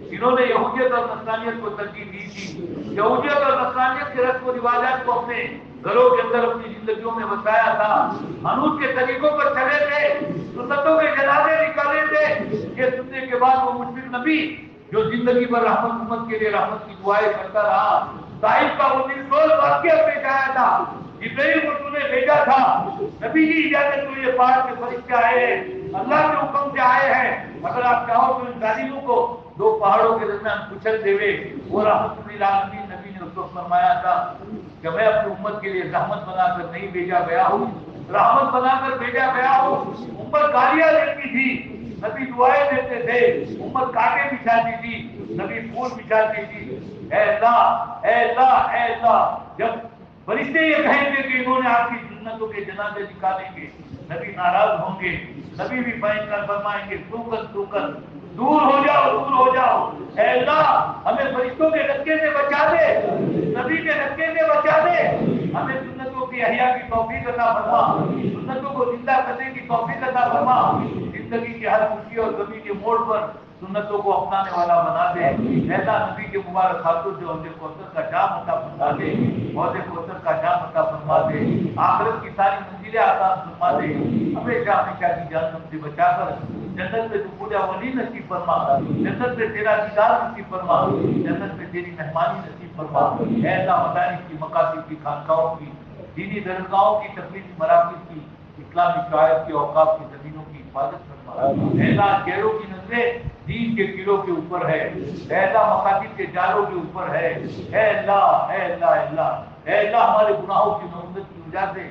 [SPEAKER 1] جنہوں نے یہودیت اور نصرانیت کو ترجیح دی تھی یہودیت اور نصرانیت کے رسم و رواجات کو اپنے گھروں کے اندر اپنی زندگیوں میں بتایا تھا حنوط کے طریقوں پر چلے تھے سنتوں کے جنازے نکالے تھے یہ سننے کے بعد وہ مشفق نبی جو زندگی پر رحمت امت کے لیے رحمت کی دعائیں کرتا رہا طائف کا وہ دلسوز واقعہ پیش آیا تھا جبرائیل کو تو نے بھیجا تھا نبی جی اجازت تو یہ پہاڑ کے فرشتے آئے ہیں اللہ کے حکم سے آئے ہیں اگر آپ چاہو تو ان ظالموں کو 2 پہاڑوں کے درمیان کچل دیوے وہ رحمت للعالمین نبی نے اس کو فرمایا تھا کہ میں اپنی امت کے لیے رحمت بنا کر نہیں بھیجا گیا ہوں رحمت بنا کر بھیجا گیا ہوں امت گالیاں دیتی تھی نبی دعائیں دیتے تھے امت کاٹے بچھاتی تھی نبی پھول بچھاتی تھی اے اللہ اے اللہ اے اللہ جب فرشتے یہ کہیں گے کہ انہوں نے آپ کی جنتوں کے جنازے نکالیں گے نبی ناراض ہوں گے نبی بھی فرمائیں گے توکن دور ہو جاؤ اے اللہ ہمیں فرشتوں کے دھکے سے بچا دے نبی کے دھکے سے بچا دے ہمیں سنتوں کی احیا کی توفیق عطا فرما سنتوں کو زندہ کرنے کی توفیق عطا فرما زندگی کے ہر خوشی اور غمی کے موڑ پر سنتوں کو اپنانے والا بنا دے ایسا نبی کے مبارک ہاتھوں سے حوض کوثر کا جام عطا فرما دے حوض کوثر کا جام عطا فرما دے آخرت کی ساری منزلیں آسان فرما دے ہمیشہ ہمیشہ کی جہنم سے بچا کر جنت میں تو پورا ولی نصیب فرما جنت میں تیرا دیدار نصیب فرما جنت میں تیری مہمانی نصیب فرما ایسا مدارس کی مقاصد کی خانقاہوں کی دینی درگاہوں کی تفریحی مراکز کی اسلامی شعائر کے اوقاف کی زمینوں کی حفاظت فرما ایسا چہروں کی نظریں دین کے قلعوں کے اوپر ہے ایسا مقاصد کے جالوں کے اوپر ہے اے اللہ اے اللہ اے اللہ اے اللہ ہمارے گناہوں کی معذرت کی وجہ سے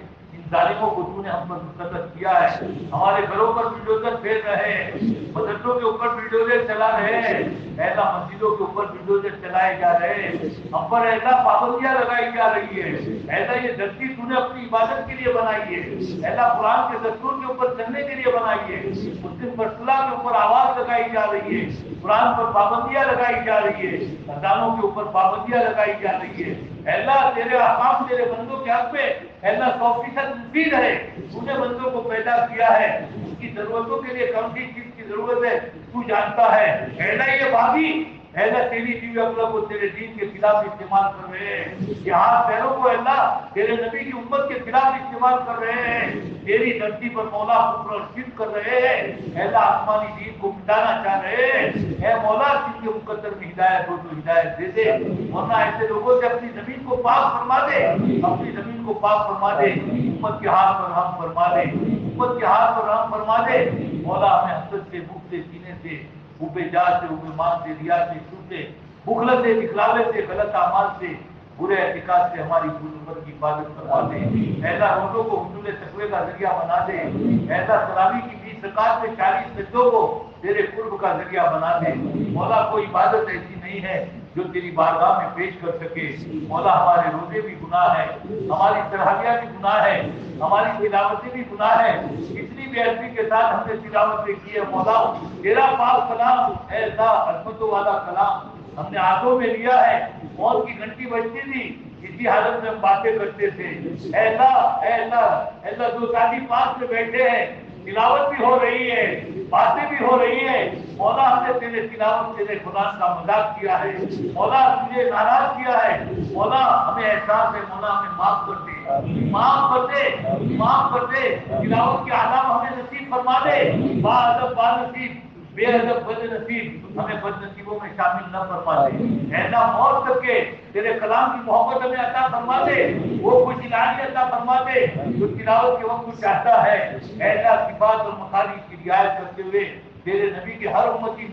[SPEAKER 1] ظالموں کو تو نے ہم پر مسلط کیا ہے ہمارے گھروں پر بلڈوزر پھیر رہے ہیں مدرسوں کے اوپر بلڈوزر چلا رہے ہیں ایسا مسجدوں کے اوپر بلڈوزر چلائے جا رہے ہیں ہم پر ایسا پابندیاں لگائی جا رہی ہے ایسا یہ دھرتی تو نے اپنی عبادت کے لیے بنائی ہے ایسا قرآن کے دستور کے اوپر چلنے کے لیے بنائی ہے مسلم برسلہ کے اوپر آواز لگائی جا رہی ہے قرآن پر پابندیاں لگائی جا رہی ہے اذانوں کے اوپر پابندیاں لگائی جا رہی ہے اللہ تیرے احکام تیرے بندوں کے حق میں اللہ 100% مفید ہے تو نے بندوں کو پیدا کیا ہے اس کی ضرورتوں کے لیے کون سی چیز کی ضرورت ہے تو جانتا ہے اللہ یہ باغی اللہ تیری دیوی عقل کو تیرے دین کے خلاف استعمال کر رہے ہیں یہ ہاتھ پیروں کو اللہ تیرے نبی کی امت کے خلاف استعمال کر رہے ہیں تیری دھرتی پر مولا کفر اور شرک کر رہے ہیں اللہ آسمانی دین کو مٹانا چاہ رہے ہیں اے مولا جن کے مقدر میں ہدایت ہو تو ہدایت دے دے ورنہ ایسے لوگوں سے اپنی زمین کو پاک فرما دے اپنی زمین کو پاک فرما دے امت کے ہاتھ پر رحم فرما دے امت کے ہاتھ پر رحم فرما دے مولا ہمیں حسد سے بھوک سے سینے سے اوپے جا سے اوپے مان سے ریا سے سود سے بخلت سے دکھلاوے سے غلط اعمال سے برے اعتقاد سے ہماری امت کی حفاظت فرما دے ایسا روزوں کو حصول تقوی کا ذریعہ بنا دے ایسا تراویح کی 20 رکعت میں 40 سجدوں کو تیرے قرب کا ذریعہ بنا دے مولا کوئی عبادت ایسی نہیں ہے جو تیری بارگاہ میں پیش کر سکے مولا ہمارے روزے بھی گناہ ہے ہماری تراویح بھی گناہ ہے ہماری تلاوتیں بھی گناہ ہے اتنی بے ادبی کے ساتھ ہم نے تلاوتیں کی ہے مولا تیرا پاک کلام اے اللہ عظمتوں والا کلام ہم نے ہاتھوں میں لیا ہے موت کی گھنٹی بجتی تھی اسی حالت میں ہم باتیں کرتے تھے اے اللہ اے اللہ اے اللہ جو ساتھی پاس میں بیٹھے ہیں
[SPEAKER 2] तिलावत भी हो रही है, बातें भी हो रही है। मौला हमने तेरे तिलावत तेरे कुरान का मजाक किया है, मौला तुझे नाराज किया है। मौला हमें एहसास है, मौला हमें माफ कर दे, माफ कर दे, माफ कर दे। तिलावत के आदाब हमें नसीब फरमा दे। बाअदब बानसीब बेअदब बदनसीब हमें बदनसीबों में शामिल न फरमा दे। ऐसा मौत करके तेरे कलाम की मोहब्बत हमें अता फरमा दे, वो कुछ इलाही अता फरमा दे जो तिलावत के वक्त चाहता है। ऐसा सिफात और मखालिक की रियायत करते हुए तेरे नबी के हर उम्मती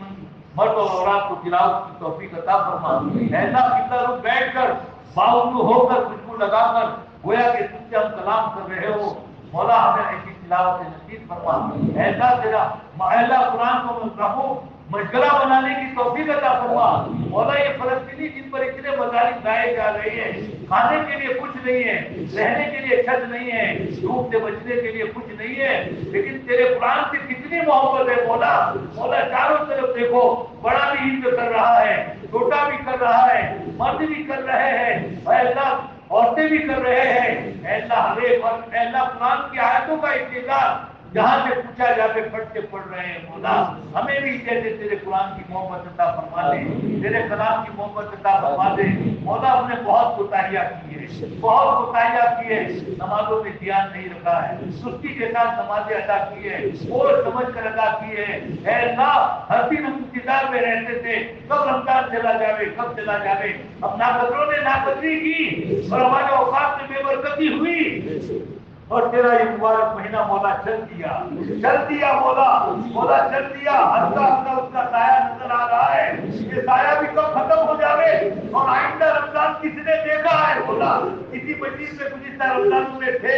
[SPEAKER 2] मर्द और औलाद को तिलावत की तौफीक अता फरमा। ऐसा कितना रुक बैठ कर बावजूद होकर खुशबू लगाकर गोया के तुझसे हम कलाम कर रहे हो। मौला हमें ऐसी तिलावत नसीब फरमा। ऐसा तेरा महला कुरान को रखो मशगरा बनाने की तौफीक अता फरमा। मौला ये फलस्तीनी जिन पर इतने मजालिम गाए जा रहे हैं, खाने के लिए कुछ नहीं है, रहने के लिए छत नहीं है, धूप से बचने के लिए कुछ नहीं है, लेकिन तेरे कुरान से कितनी मोहब्बत है मौला। मौला चारों तरफ देखो, बड़ा भी हिंद कर रहा है, छोटा भी कर रहा है, मर्द भी कर रहे हैं, ऐसा औरतें भी कर रहे हैं। ऐसा हर एक वक्त ऐसा कुरान की आयतों का इंतजार जहाँ से पूछा जाके फट से पढ़ रहे हैं। मौला हमें भी जैसे तेरे कुरान की मोहब्बत अता फरमा दे, तेरे कलाम की मोहब्बत अता फरमा दे। मौला हमने बहुत कोताहियां की है, बहुत कोताहियां की है, नमाजों में ध्यान नहीं रखा है, सुस्ती के साथ नमाजें अदा की है, सोच समझ कर अदा की है। ऐसा हर दिन हम इंतजार में रहते थे कब रमजान चला जावे, कब चला जावे। अब नाकदरों ने नाकदरी की और हमारे औकात में बेबरकती हुई और तेरा ये मुबारक महीना मौला चल दिया मौला, मौला चल दिया। हल्का हल्का उसका साया नजर आ रहा है, ये साया भी कब खत्म हो जावे और आइंदा रमजान किसने देखा है मौला। किसी मस्जिद में गुज़िश्ता रमजान में थे,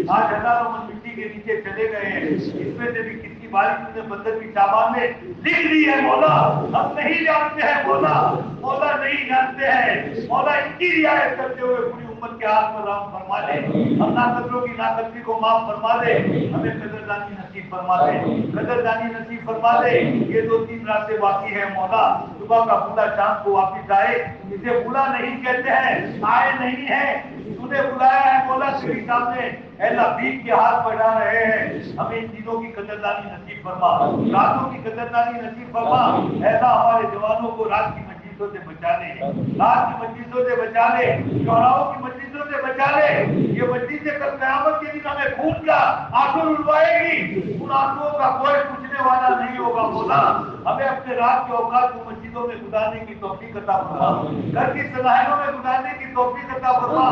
[SPEAKER 2] आज हजारों मन मिट्टी के नीचे चले गए हैं। इसमें से भी किसकी बारिश ने बंदर की शाबान में लिख दी है मौला। हम नहीं जानते हैं मौला, मौला नहीं जानते हैं मौला। इनकी रियायत करते हुए पूरी उम्मत के हाथ में राम फरमा दे। हम नाकदरों की नाकदरी को माफ फरमा दे, हमें कदरदानी नसीब फरमा दे, कदरदानी नसीब फरमा दे। ये 2-3 रातें बाकी है मौला, सुबह का पूरा शाम को वापिस आए। इसे बुला नहीं कहते हैं, आए नहीं है, तूने बुलाया है मौला तेरे सामने। ऐसा भीख के हाथ बढ़ा रहे हैं, हमें इन दिनों की कदरदानी नसीब फरमा, रातों की कदरदानी नसीब फरमा। ऐसा हमारे जवानों को रात की मस्जिदों से बचा ले, रात की मस्जिदों से बचा ले, चौराहों की मस्जिदों से बचा ले। ये मस्जिद से कल क़यामत के दिन हमें खून का आंसू रुलवाएगी, उन आंसुओं का कोई पूछने वाला नहीं होगा मौला। हमें अपने रात के औकात को मस्जिदों में गुजारने की तौफीक अता फरमा, घर की सलाहियों में गुजारने की तौफीक अता फरमा।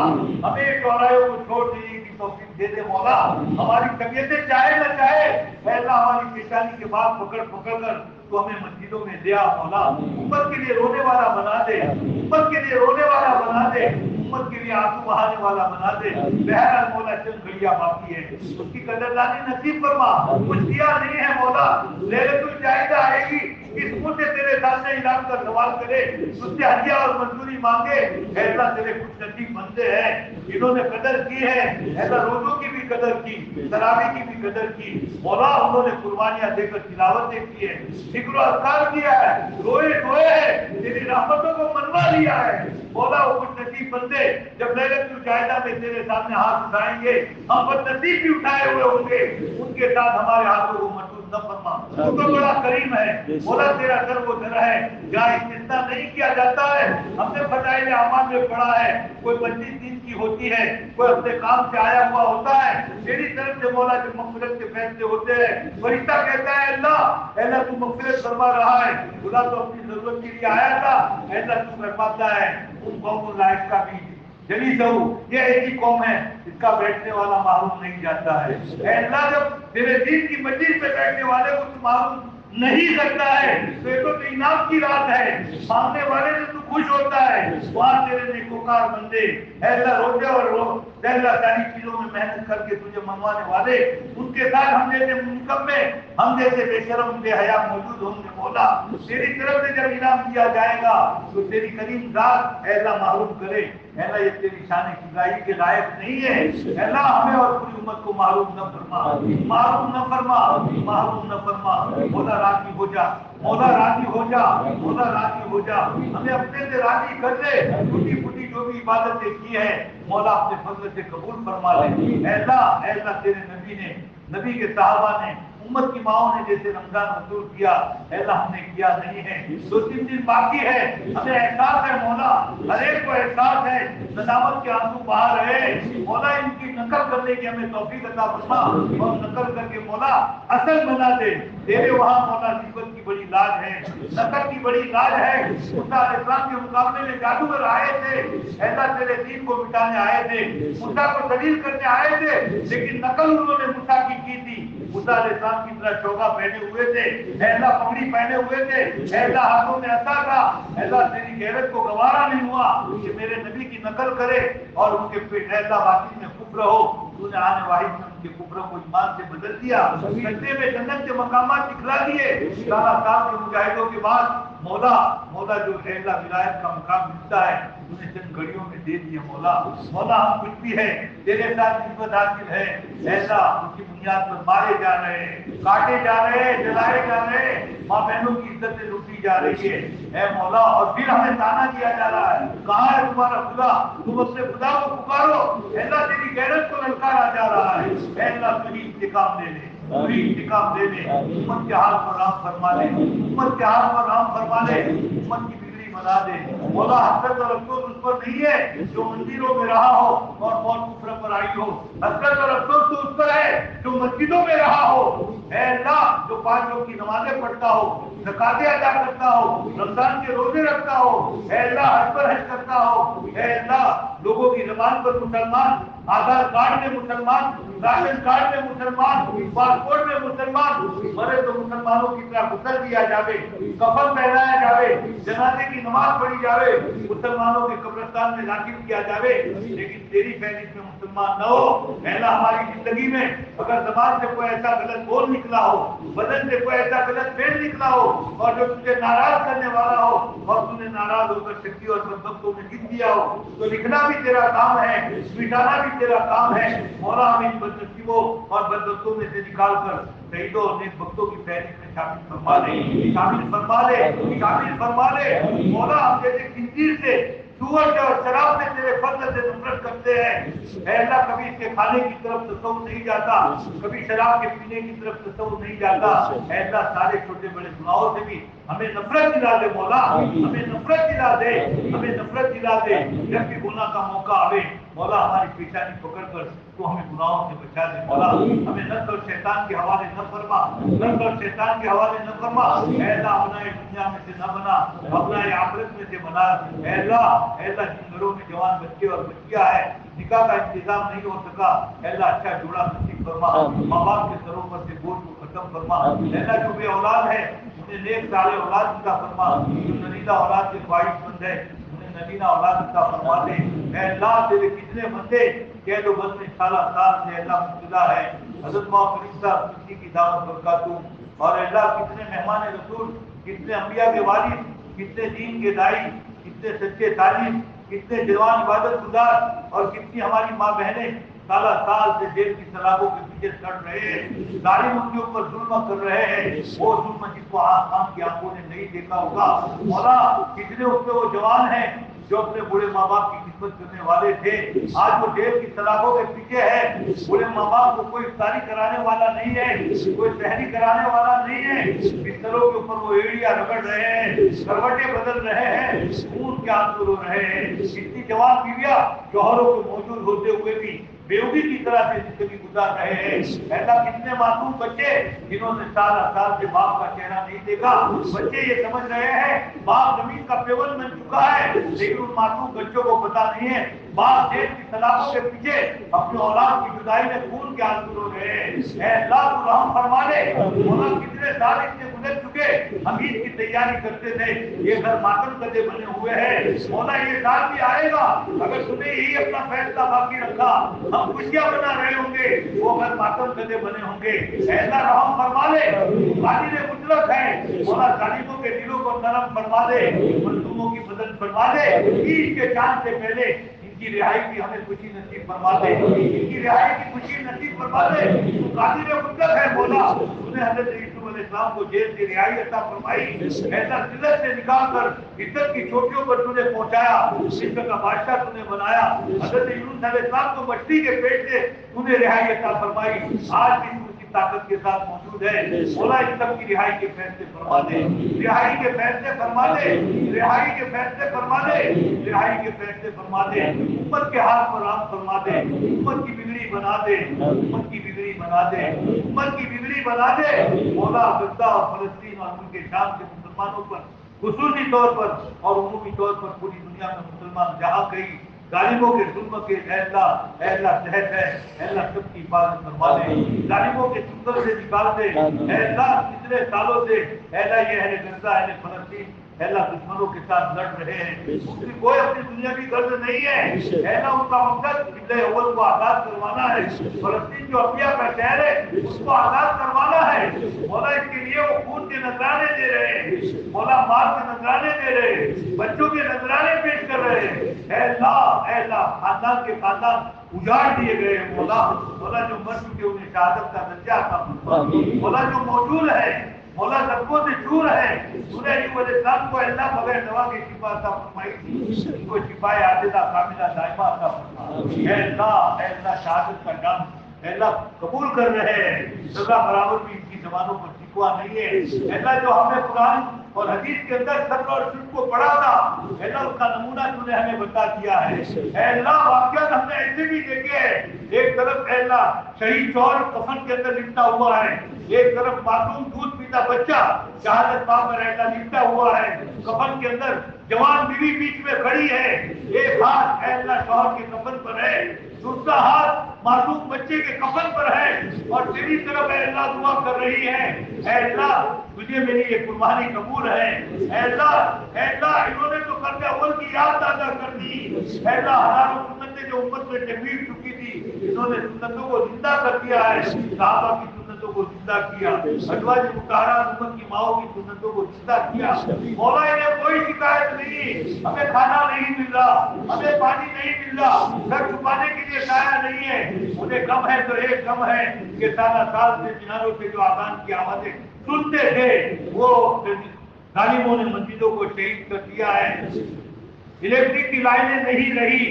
[SPEAKER 2] हमें चौराहों को छोड़ देने की तौफीक दे दे मौला। हमारी तबीयतें चाहे न चाहे, ऐसा हमारी पेशानी के बाद पकड़ पकड़ कर तो हमें मस्जिदों में दिया मौला। उम्मत के लिए रोने वाला बना दे, उम्मत के लिए रोने वाला बना दे, उम्मत के लिए आंसू बहाने वाला बना दे। बहरहाल मौला चंद घड़ियां बाकी है, उसकी कदरदानी नसीब फरमा। कुछ दिया नहीं है मौला, लैलतुल जायदा आएगी, इस मुंह से तेरे सामने इलाम कर सवाल करे, तुझसे हदिया और मंजूरी मांगे। ऐसा तेरे कुछ नसीब बनते हैं, इन्होंने कदर की है, ऐसा रोजों की भी कदर की, तरावी की भी कदर की मौला। उन्होंने कुर्बानियां देकर तिलावतें की है, जिक्र अज़कार किया है, रोए रोए है, तेरी रहमतों को मनवा लिया है मौला। वो कुछ नसीब बंदे जब लैलतुल जायदा में तेरे सामने हाथ उठाएंगे, हम बदनसीब भी उठाए हुए होंगे, उनके साथ हमारे हाथों को मजबूत न फरमा। तू तो बड़ा करीम है मौला, तेरा दर वो दर है जहाँ इस्तिस्ना नहीं किया जाता है। हमने फजाइल आमाल में पढ़ा है, कोई 25 दिन की होती है, कोई अपने काम से आया हुआ होता है, तेरी तरफ से मौला जब मग़फ़िरत के फैसले होते हैं, फरिश्ता कहता है अल्लाह अल्लाह तू मग़फ़िरत फरमा रहा है, खुदा तो अपनी जरूरत के लिए आया था, ऐसा तू फरमाता है। उन कौम लाइफ का भी जली सहू, ये ऐसी कौम है इसका बैठने वाला मालूम नहीं जाता है। अल्लाह जब तेरे दीन की मस्जिद पे बैठने वाले को तू मालूम नहीं करता है तो ये तो इनाम की रात है, मांगने वाले से तू खुश होता है। वहां तेरे नेकोकार बंदे ऐसा रोते और रो ऐसा सारी चीजों में मेहनत करके तुझे मंगवाने वाले, उनके साथ हम जैसे मुनकम में हम जैसे बेशरम बेहया मौजूद होंगे मौला। तेरी तरफ से जब इनाम दिया जाएगा तो तेरी करीम जात ऐसा मालूम करे ऐसा ये तेरी शान किबराई के लायक नहीं है। अल्लाह हमें और पूरी उम्मत को मालूम न फरमा, मालूम न फरमा, मालूम न फरमा। मौला राजी हो जा, मौला राजी हो जा, मौला राजी हो जा, हमें अपने से राजी कर दे। टूटी फूटी जो भी इबादतें की है मौला अपने फजल से कबूल फरमा ले। ऐसा ऐसा तेरे नबी ने, नबी के साहबा ने उम्मत की माओ ने जैसे रमजान मंजूर किया, ऐसा हमने किया नहीं है। 2-3 दिन बाकी है, हमें एहसास है मौला, हर एक को एहसास है, नदामत के आंसू बहा रहे। मौला इनकी नकल करने की हमें तौफीक अता फरमा और नकल करके मौला असल बना दे। तेरे वहाँ मौला निस्बत की बड़ी लाज है, नकल की बड़ी लाज है। मूसा अलैहिस्सलाम के मुकाबले में जादूगर आए थे, ऐसा तेरे दीन को मिटाने आए थे, मूसा को दलील करने आए थे, लेकिन नकल उन्होंने मूसा की थी। मूसा अलैहिस्सलाम की तरह चौका पहने हुए थे, ऐसा पगड़ी पहने हुए थे, ऐसा हाथों में असा था, ऐसा तेरी गैरत को गवारा नहीं हुआ कि मेरे नबी की नकल करे और उनके ऐसा बातिल में कुफ्र हो। तूने आने वाहिद में उनके कुफ्र को ईमान से बदल दिया, सजदे में जन्नत के मकामात दिखला दिए। 17 साल के मुजाहिदों के बाद मौला जो अल्लाह विलायत का मकाम मिलता है तूने चंद घड़ियों में दे दिया। मौला हम कुछ भी है तेरे साथ निस्बत हासिल है, ऐसा उसकी बुनियाद पर मारे जा रहे हैं, काटे जा रहे हैं, जलाए जा रहे हैं, माँ बहनों की इज्जतें लूटी जा रही है ऐ मौला। और फिर हमें ताना दिया जा रहा है, कहाँ है तुम्हारा खुदा? तुम अपने खुदा को पुकारो, ऐसा तेरी गैरत को ललकारा जा रहा है। ऐसा तुझी इंतकाम ले ले, पूरी इंतकाम ले ले, उम्मत के हाल पर राम फरमा ले, उम्मत के हाल पर राम फरमा ले, उम्मत की बिगड़ी बना दे। मौला हसरत और अफसोस उस पर नहीं है जो मंदिरों में रहा हो और मौत कुफ्र पर आई हो, हसरत और अफसोस तो उस पर है जो मस्जिदों में रहा हो। ऐ अल्लाह जो 5 वक्त की नमाजें पढ़ता हो, ज़कातें अदा करता हो, रमजान के रोजे रखता हो, ऐ अल्लाह हज पर हज करता हो, ऐ अल्लाह लोगों की ज़बान पर मुसलमान, आधार कार्ड में मुसलमान, राशन कार्ड में मुसलमान, पासपोर्ट में मुसलमान, मरे तो मुसलमानों की तरह गुसल दिया जावे, कफन पहनाया जावे, जनाजे की नमाज पढ़ी जावे, मुसलमानों के कब्रिस्तान में दाखिल किया जावे, लेकिन तेरी फहरिस्त में मुसलमान न हो। पहला हमारी जिंदगी में अगर जबान से कोई ऐसा गलत बोल निकला हो, बदन से कोई ऐसा गलत फेल निकला हो और जो तुझे नाराज करने वाला हो और तूने नाराज होकर शक्ति और बदबख्तों में लिख दिया हो, तो लिखना भी तेरा काम है, मिटाना भी तेरा काम है। मौला हमें बदनसीबों और बदबख्तों में से निकाल कर शहीदों और नेक भक्तों की फहरिस्त में शामिल फरमा ले, शामिल फरमा ले, शामिल फरमा ले। मौला हम जैसे खंजीर से, सूअर से और शराब से तेरे फضل से नफरत करते हैं। ऐ अल्लाह कभी इसके खाने की तरफ तसव्वुर नहीं जाता, कभी शराब के पीने की तरफ तसव्वुर नहीं जाता। ऐ अल्लाह सारे छोटे बड़े गुनाहों से भी हमें नफरत दिला दे मौला, हमें नफरत दिला दे, हमें नफरत दिला दे। जब भी गुनाह का मौका आवे मौला हमारी पेशानी पकड़ कर तो हमें गुनाहों से बचा दे मौला। हमें नफ्स और शैतान के हवाले न फरमा, नफ्स और शैतान के हवाले न फरमा। ऐ अल्लाह अपना दुनिया में से न बना, अपना आखिरत में से बना। ऐ अल्लाह जिन घरों में जवान बच्चे और बच्चियां है, निकाह का इंतजाम नहीं हो सका, अल्लाह अच्छा जोड़ा नसीब फरमा, माँ बाप के सरों पर से बोझ को खत्म फरमा। अल्लाह जो बे औलाद है उन्हें नेक साले औलाद अता फरमा, जो नरीदा औलाद के ख्वाहिशमंद है उन्हें नगीना औलाद अता फरमा दे। ऐ अल्लाह तेरे कितने बंदे कह दो बस में साल से अल्लाह मुब्तला है, हज़रत मौला करीम साहब किसी की दावत बरकातहू और अल्लाह कितने मेहमान रसूल, कितने अंबिया के वालिद, कितने दीन के दाई, कितने सच्चे तालिब, कितने जवान इबादत गुजार और कितनी हमारी माँ बहनें साल से जेल की सलाखों के पीछे सड़ रहे हैं, जालिम उनके ऊपर जुल्म कर रहे हैं, वो जुल्म जिसको आसमान की आंखों ने नहीं देखा होगा। मौला कितने उसमें वो जवान हैं जो अपने बूढ़े माँ बाप की खिदमत करने वाले थे, आज वो जेल की सलाखों के पीछे है। बूढ़े माँ बाप को कोई इफ्तारी कराने वाला नहीं है, कोई सहरी कराने वाला नहीं है, बिस्तरों के ऊपर वो एड़ियां रगड़ रहे हैं, करवटें बदल रहे हैं, खून के आंसू रो रहे हैं। इतनी जवान बीवियां शौहरों के मौजूद होते हुए भी बेवगी की तरह से जिंदगी गुजार रहे हैं। ऐसा कितने मासूम बच्चे जिन्होंने साल से बाप का चेहरा नहीं देखा, बच्चे ये समझ रहे हैं बाप जमीन का पेवल बन चुका है, लेकिन उन मासूम बच्चों को पता नहीं है बाप देश की सलाखों के पीछे अपने औलाद की जुदाई में खून के आंसू रो रहे हैं। अल्लाह तू रहम फरमा ले। कितने साल इससे गुजर चुके, हम ईद की तैयारी करते थे, ये घर मातम कदे बने हुए हैं। मौला ये साल भी आएगा, अगर तूने यही अपना फैसला बाकी रखा हम खुशियां मना रहे होंगे, वो घर मातम कदे बने होंगे। ऐसा रहम फरमा ले। कादिर मुतलक है मौला, जालिमों के दिलों को नरम फरमा दे, मजलूमों की मदद फरमा दे। ईद के चांद से पहले इनकी रिहाई की हमें खुशी नसीब फरमा दे, इनकी रिहाई की खुशी नसीब फरमा दे। तू कादिर मुतलक है मौला, तूने हजरत यूसुफ अलैहिस्सलाम को जेल की रिहाई अता फरमाई, ऐसा जिल्लत से निकाल कर इज्जत की चोटियों पर तूने पहुंचाया, मिस्र का बादशाह तूने बनाया। हजरत यूसुफ अलैहिस्सलाम को मछली के पेट से तूने रिहाई अता फरमाई। आज भी ताकत के साथ मौजूद है। मौला इन सब की रिहाई के फैसले फरमा दे, रिहाई के फैसले फरमा दे, रिहाई के फैसले फरमा दे, रिहाई के फैसले फरमा दे। उम्मत के हाथ पर राम फरमा दे, उम्मत की बिगड़ी बना दे, उम्मत की बिगड़ी बना दे, उम्मत की बिगड़ी बना दे। मौला गजा और फलस्तीन और मुल्क शाम के मुसलमानों पर खुसूसी तौर पर और उमूमी तौर पर पूरी दुनिया में मुसलमान जहाँ कहीं जालिमों के जुल्म के अल्लाह तहत है, अल्लाह सबकी हिफाजत फरमा दे, जालिमों के चुंगल से निकाल दे अल्लाह। पिछले सालों से अल्लाह ये अहले गजा अहले फलस्तीन अल्लाह दुश्मनों के साथ लड़ रहे हैं, उसकी कोई अपनी दुनिया की गर्ज नहीं है अल्लाह। उनका मकसद किबले अव्वल को आजाद करवाना है, फलस्तीन जो अबिया का शहर है उसको आजाद करवाना है। मौला इसके लिए वो खून के नजराने दे रहे हैं, मौला माल के नजराने दे रहे हैं, बच्चों के नजराने पेश कर रहे हैं अल्लाह। अल्लाह खानदान के खानदान उजाड़ दिए गए हैं मौला। मौला जो मर चुके उन्हें शहादत का दर्जा अता फरमा, मौला जो मौजूद है मौला सबको से दूर है, तूने इस्लाम को अल्लाह बगैर दवा की शिफा अता फरमाई थी, इनको शिफाए आजिला कामिला दाइमा अता फरमा अल्लाह। अल्लाह शहादत का नाम अल्लाह कबूल कर रहे हैं, सजा बराबर भी इनकी जबानों पर शिकवा नहीं है अल्लाह। जो हमने कुरान और हदीस के अंदर सब्र और शुक्र को पढ़ा था अल्लाह, उसका नमूना तूने हमें बता दिया है अल्लाह। वाकयात हमने ऐसे भी देखे हैं, एक तरफ अल्लाह शहीद शौहर कफन के अंदर लिपटा हुआ है, एक तरफ मासूम दूध पीता बच्चा शहादत पाक में रहता लिपटा हुआ है कफन के अंदर, जवान बीवी बीच में खड़ी है, एक हाथ अल्लाह शौहर के कफन पर है, दूसरा हाथ मासूम बच्चे के कफन पर है और तेरी तरफ अल्लाह दुआ कर रही है अल्लाह तुझे मेरी ये कुर्बानी कबूल है अल्लाह। अल्लाह इन्होंने तो कर्ज अव्वल की याद ताज़ा कर दी अल्लाह, हजारों सुन्नतें जो उम्मत में तकलीफ चुकी थी इन्होंने सुन्नतों को जिंदा कर दिया है, सहाबा की सुन्नतों को जिंदा किया, अजवाज मुताहरा उम्मत की माओ की सुन्नतों को जिंदा किया। मौला इन्हें कोई शिकायत नहीं, हमें खाना नहीं मिल रहा, हमें पानी नहीं मिल रहा, सर छुपाने के लिए साया नहीं है, उन्हें गम है तो एक गम है कि साला साल से मीनारों से जो आजान की आवाजें सुनते थे वो जालिमों ने मस्जिदों को शहीद कर दिया है, इलेक्ट्रिक की लाइनें नहीं रही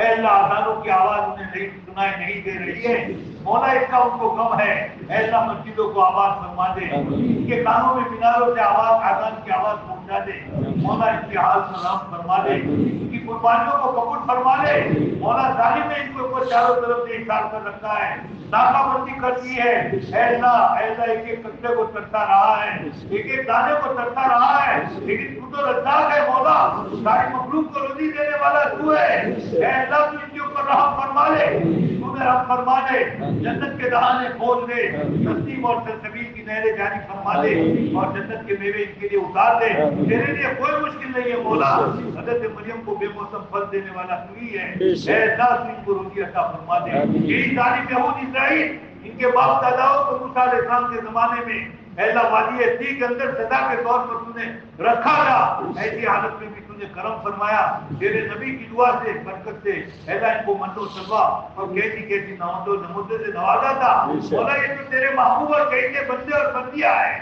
[SPEAKER 2] अल्लाह, आजानों की आवाज उन्हें नहीं सुनाई नहीं दे रही है मौला, इसका उनको गम है अल्लाह। मस्जिदों को आवाज फरमा दे, इनके कानों में मीनारों से आवाज आजान की आवाज पहुंचा दे मौला, इसके हाल में राम फरमा दे, इनकी कुर्बानियों को कबूल फरमा दे मौला। जालिम ने इनको ऊपर चारों तरफ से इशार कर रखा है, नाकाबंदी कर दी है अल्लाह। अल्लाह एक एक कचरे को तरता रहा है, एक एक दाने को तरता रहा है, लेकिन तू तो रज़्ज़ाक़ है मौला, सारी मखलूक को रोजी देने वाला तू है अल्लाह। तू इनके ऊपर रहम फरमा ले, तूने रहम फरमा दे, जन्नत के दहाने खोल दे, नसीब और सलसबील की नहरें जारी फरमा दे और जन्नत के मेवे इनके लिए उतार दे। तेरे लिए कोई मुश्किल नहीं है मौला, हज़रत मरियम को बेमौसम फल देने वाला तू ही है अल्लाह। तू इनको रोजी अता फरमा दे। यही जालिम यहूद इस्राइल इनके बाप दादाओं को मूसा अलैहिस्सलाम के जमाने में अल्लाह वादी ती के अंदर सदा के तौर पर तूने रखा था, ऐसी हालत में भी तूने करम फरमाया, तेरे नबी की दुआ से बरकत से अल्लाह इनको मन्नो सलवा और कैसी कैसी नमूदों से नवाजा था मौला। ये तो तेरे महबूब और कैसे बंदे और बंदियां है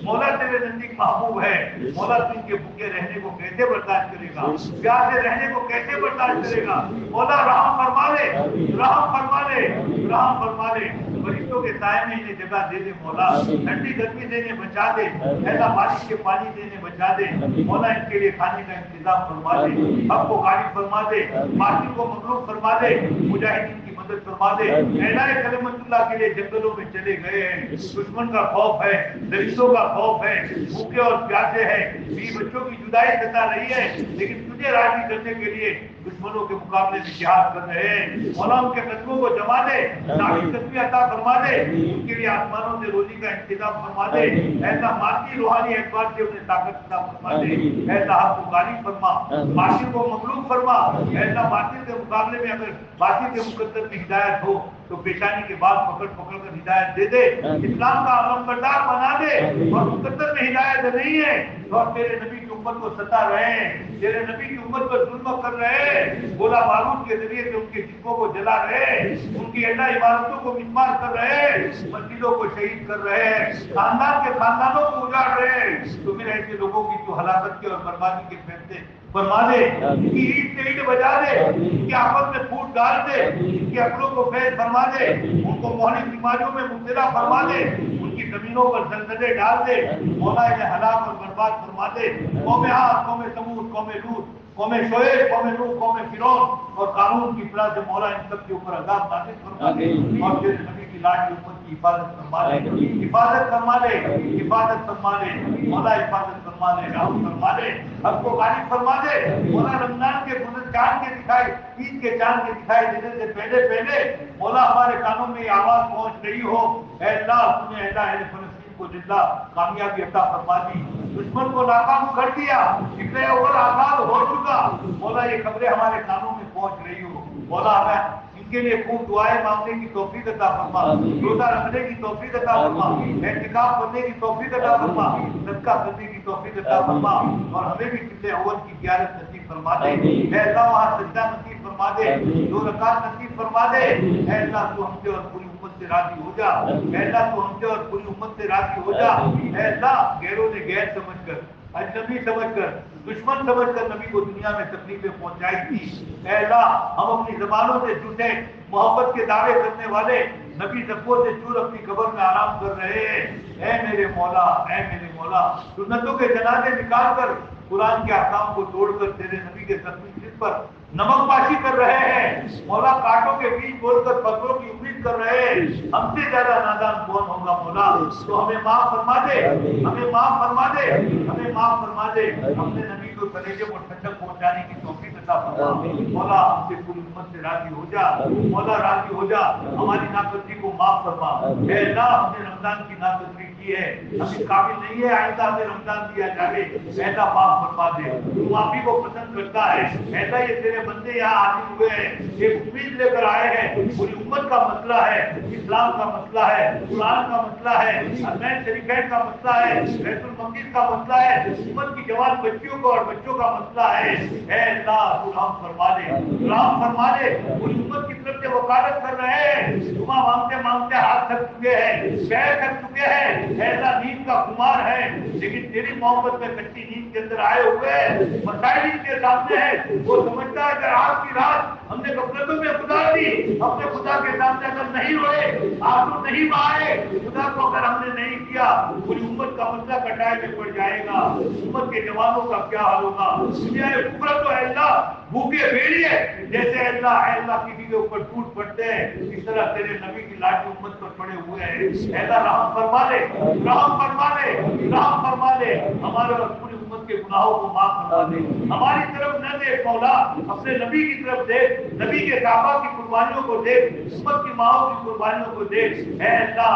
[SPEAKER 2] मौला, तेरे नजदीक महबूब है मौला। तू इनके भूखे रहने को कैसे बर्दाश्त करेगा, प्यासे रहने को कैसे बर्दाश्त करेगा मौला। रहम फरमा ले, रहम फरमा ले, रहम फरमा ले, फरिश्तों के साए में इन्हें जगह दे दे मौला, ठंडी गर्मी से इन्हें बचा दे ऐसा, बारिश के पानी से इन्हें बचा दे मौला। इनके लिए खाने का इंतजाम फरमा दे, सबको गाड़ी फरमा दे, माटी को मखलूक फरमा दे, मुजाहिदीन की मदद फरमा दे। ऐलाए कलमतुल्लाह के लिए जंगलों में चले गए हैं, दुश्मन का खौफ है, दरिंदों का खौफ है, भूखे और प्यासे हैं, बीवी बच्चों की जुदाई सता रही है, लेकिन तुझे राजी करने के लिए दुश्मनों के मुकाबले में जिहाद कर रहे हैं मौला। उनके कदमों को जमा दे, नामी कदमी अता फरमा दे, उनके लिए आसमानों से रोजी का इंतजाम फरमा दे ऐसा, मासी रूहानी एतबार से उन्हें ताकत अता फरमा दे ऐसा, आपको गाली फरमा, मासी को मखलूक फरमा ऐसा। मासी के मुकाबले में अगर मासी के मुकद्दर की हिदायत हो तो पेशानी के बाद पकड़ पकड़ कर हिदायत दे दे, इस्लाम का अमलबरदार बना दे। और मुकद्दर में हिदायत नहीं है और तेरे नबी की उम्मत को सता रहे हैं, तेरे नबी की उम्मत पर जुल्म कर रहे हैं, गोला बारूद के जरिए से उनके जिस्मों को जला रहे हैं, उनकी अल्लाह इबादतों को मिसमार कर रहे हैं, मस्जिदों को शहीद कर रहे हैं, खानदान के खानदानों को उजाड़ रहे हैं। तो फिर ऐसे लोगों की जो हलाकत के और बर्बादी के फैसले फरमा दे, इनकी ईट से ईट बजा दे, इनकी आपस में फूट डाल दे, इनकी अकलों को फैज फरमा दे, उनको मोहलिक बीमारियों में मुब्तला फरमा दे, उनकी जमीनों पर जलजले डाल दे, मौला इन्हें हलाक और बर्बाद फरमा दे। कौम आद, कौम समूद, कौम लूत, कौम शोएब, कौम नूह, कौम फिरौन और कानून की तरह से मौला इन सब के ऊपर अज़ाब नाज़िल फरमा दे और तेरे नबी की लाडली उम्मत की हिफाजत फरमा ले, हिफाजत फरमा ले, हिफाजत फरमा ले, मौला हिफाजत फरमा ले, रहम फरमा ले, हक को गालिब फरमा दे। मौला रमजान के चांद के दिखाई, ईद के चांद के दिखाई देने से पहले पहले मौला हमारे कानों में आवाज पहुंच रही हो, ऐ अल्लाह तूने अहले फलस्तीन को जिंदा कामयाबी अता फरमा दी, दुश्मन को नाकाम कर दिया, इतने अव्वल आजाद हो चुका। मौला ये खबरें हमारे कानों में पहुंच रही हो, मौला हमें इनके लिए खूब दुआएं मांगने की तौफीक अता फरमा, रोजा रखने की तौफीक अता फरमा, एहतिकाफ करने की तौफीक अता फरमा, सदका करने की तौफीक अता फरमा और हमें भी किबले अव्वल की ज़ियारत नसीब फरमा दे। ऐ अल्लाह वहाँ सजदा नसीब फरमा दे, 2 रकात नसीब फरमा दे। ऐ अल्लाह तू हमसे और पूरी उम्मत से राजी हो जा, ऐ अल्लाह तू हमसे और पूरी उम्मत से राजी हो जा। ऐ अल्लाह गैरों ने गैर समझकर, अजनबी समझकर, दुश्मन समझकर नबी को दुनिया में तकलीफें पहुंचाई थी। ऐ अल्लाह हम अपनी जबानों से झूठे मोहब्बत के दावे करने वाले नबी ज़फ़्फ़ों से चूर अपनी कब्र में आराम कर रहे हैं। ऐ मेरे मौला, ऐ मेरे मौला, सुन्नतों के जनाजे निकाल कर कुरान के अहकाम को तोड़कर तेरे नबी के सिर पर नमकपाशी कर रहे हैं। मौला कांटों के बीच बोलकर पत्थरों की उम्मीद कर रहे हैं। हमसे ज्यादा नादान कौन होगा मौला, तो हमें माफ फरमा दे, हमें माफ फरमा दे, हमें माफ फरमा दे। अपने नबी को कलेजे को ठंडक पहुंचाने की तौफीक अता फरमा। मौला हमसे पूरी उम्मत से राजी हो जा, मौला राजी हो जा, हमारी नाफरमानी को माफ फरमा। ऐ अल्लाह हमने रमजान की नाफरमानी की है, हम काबिल नहीं है आइंदा हमें रमजान दिया जाए, ऐसा माफ फरमा दे। तू माफी को पसंद करता है। ऐसा ये तेरे बंदे यहाँ हाजिर हुए हैं, एक उम्मीद लेकर आए हैं। पूरी उम्मत का मसला है, इस्लाम का मसला है, कुरान का मसला है, हरमैन शरीफैन का मसला है, बैतुल मक़दिस का मसला है, उम्मत की जवान बच्चियों का और बच्चों का मसला है। ऐ अल्लाह तू रहम फरमा दे, रहम फरमा दे। पूरी उम्मत की तरफ से वकालत कर रहे हैं, दुआ मांगते मांगते हाथ थक चुके हैं, पैर थक चुके हैं। ऐसा नींद का खुमार है, लेकिन तेरी मोहब्बत में कच्ची नींद के अंदर आए हुए मसाइल के सामने है। वो समझता है अगर आज की रात हमने गफलतों में गुजार दी, अपने खुदा के सामने अगर नहीं रोए, आंसू नहीं बहाए, खुदा को अगर हमने नहीं किया, पूरी उम्मत का मसला कटाए में पड़ जाएगा। उम्मत के जवानों का क्या हाल होगा? दुनिया में कुफर तो अल्लाह भूखे भेड़िए जैसे अल्लाह किसी के ऊपर टूट पड़ते हैं, इस तरह तेरे नबी की लाठी उम्मत पर पड़े हुए हैं। अल्लाह रहम फरमा ले, रहम फरमा ले, रहम फरमा ले। हमारे और पूरी उम्मत के गुनाहों को माफ फरमा दे। हमारी तरफ न देख मौला, अपने नबी की तरफ देख, नबी के सहाबा की कुर्बानियों को देख, उम्मत की माओं की कुर्बानियों को देख। ऐ अल्लाह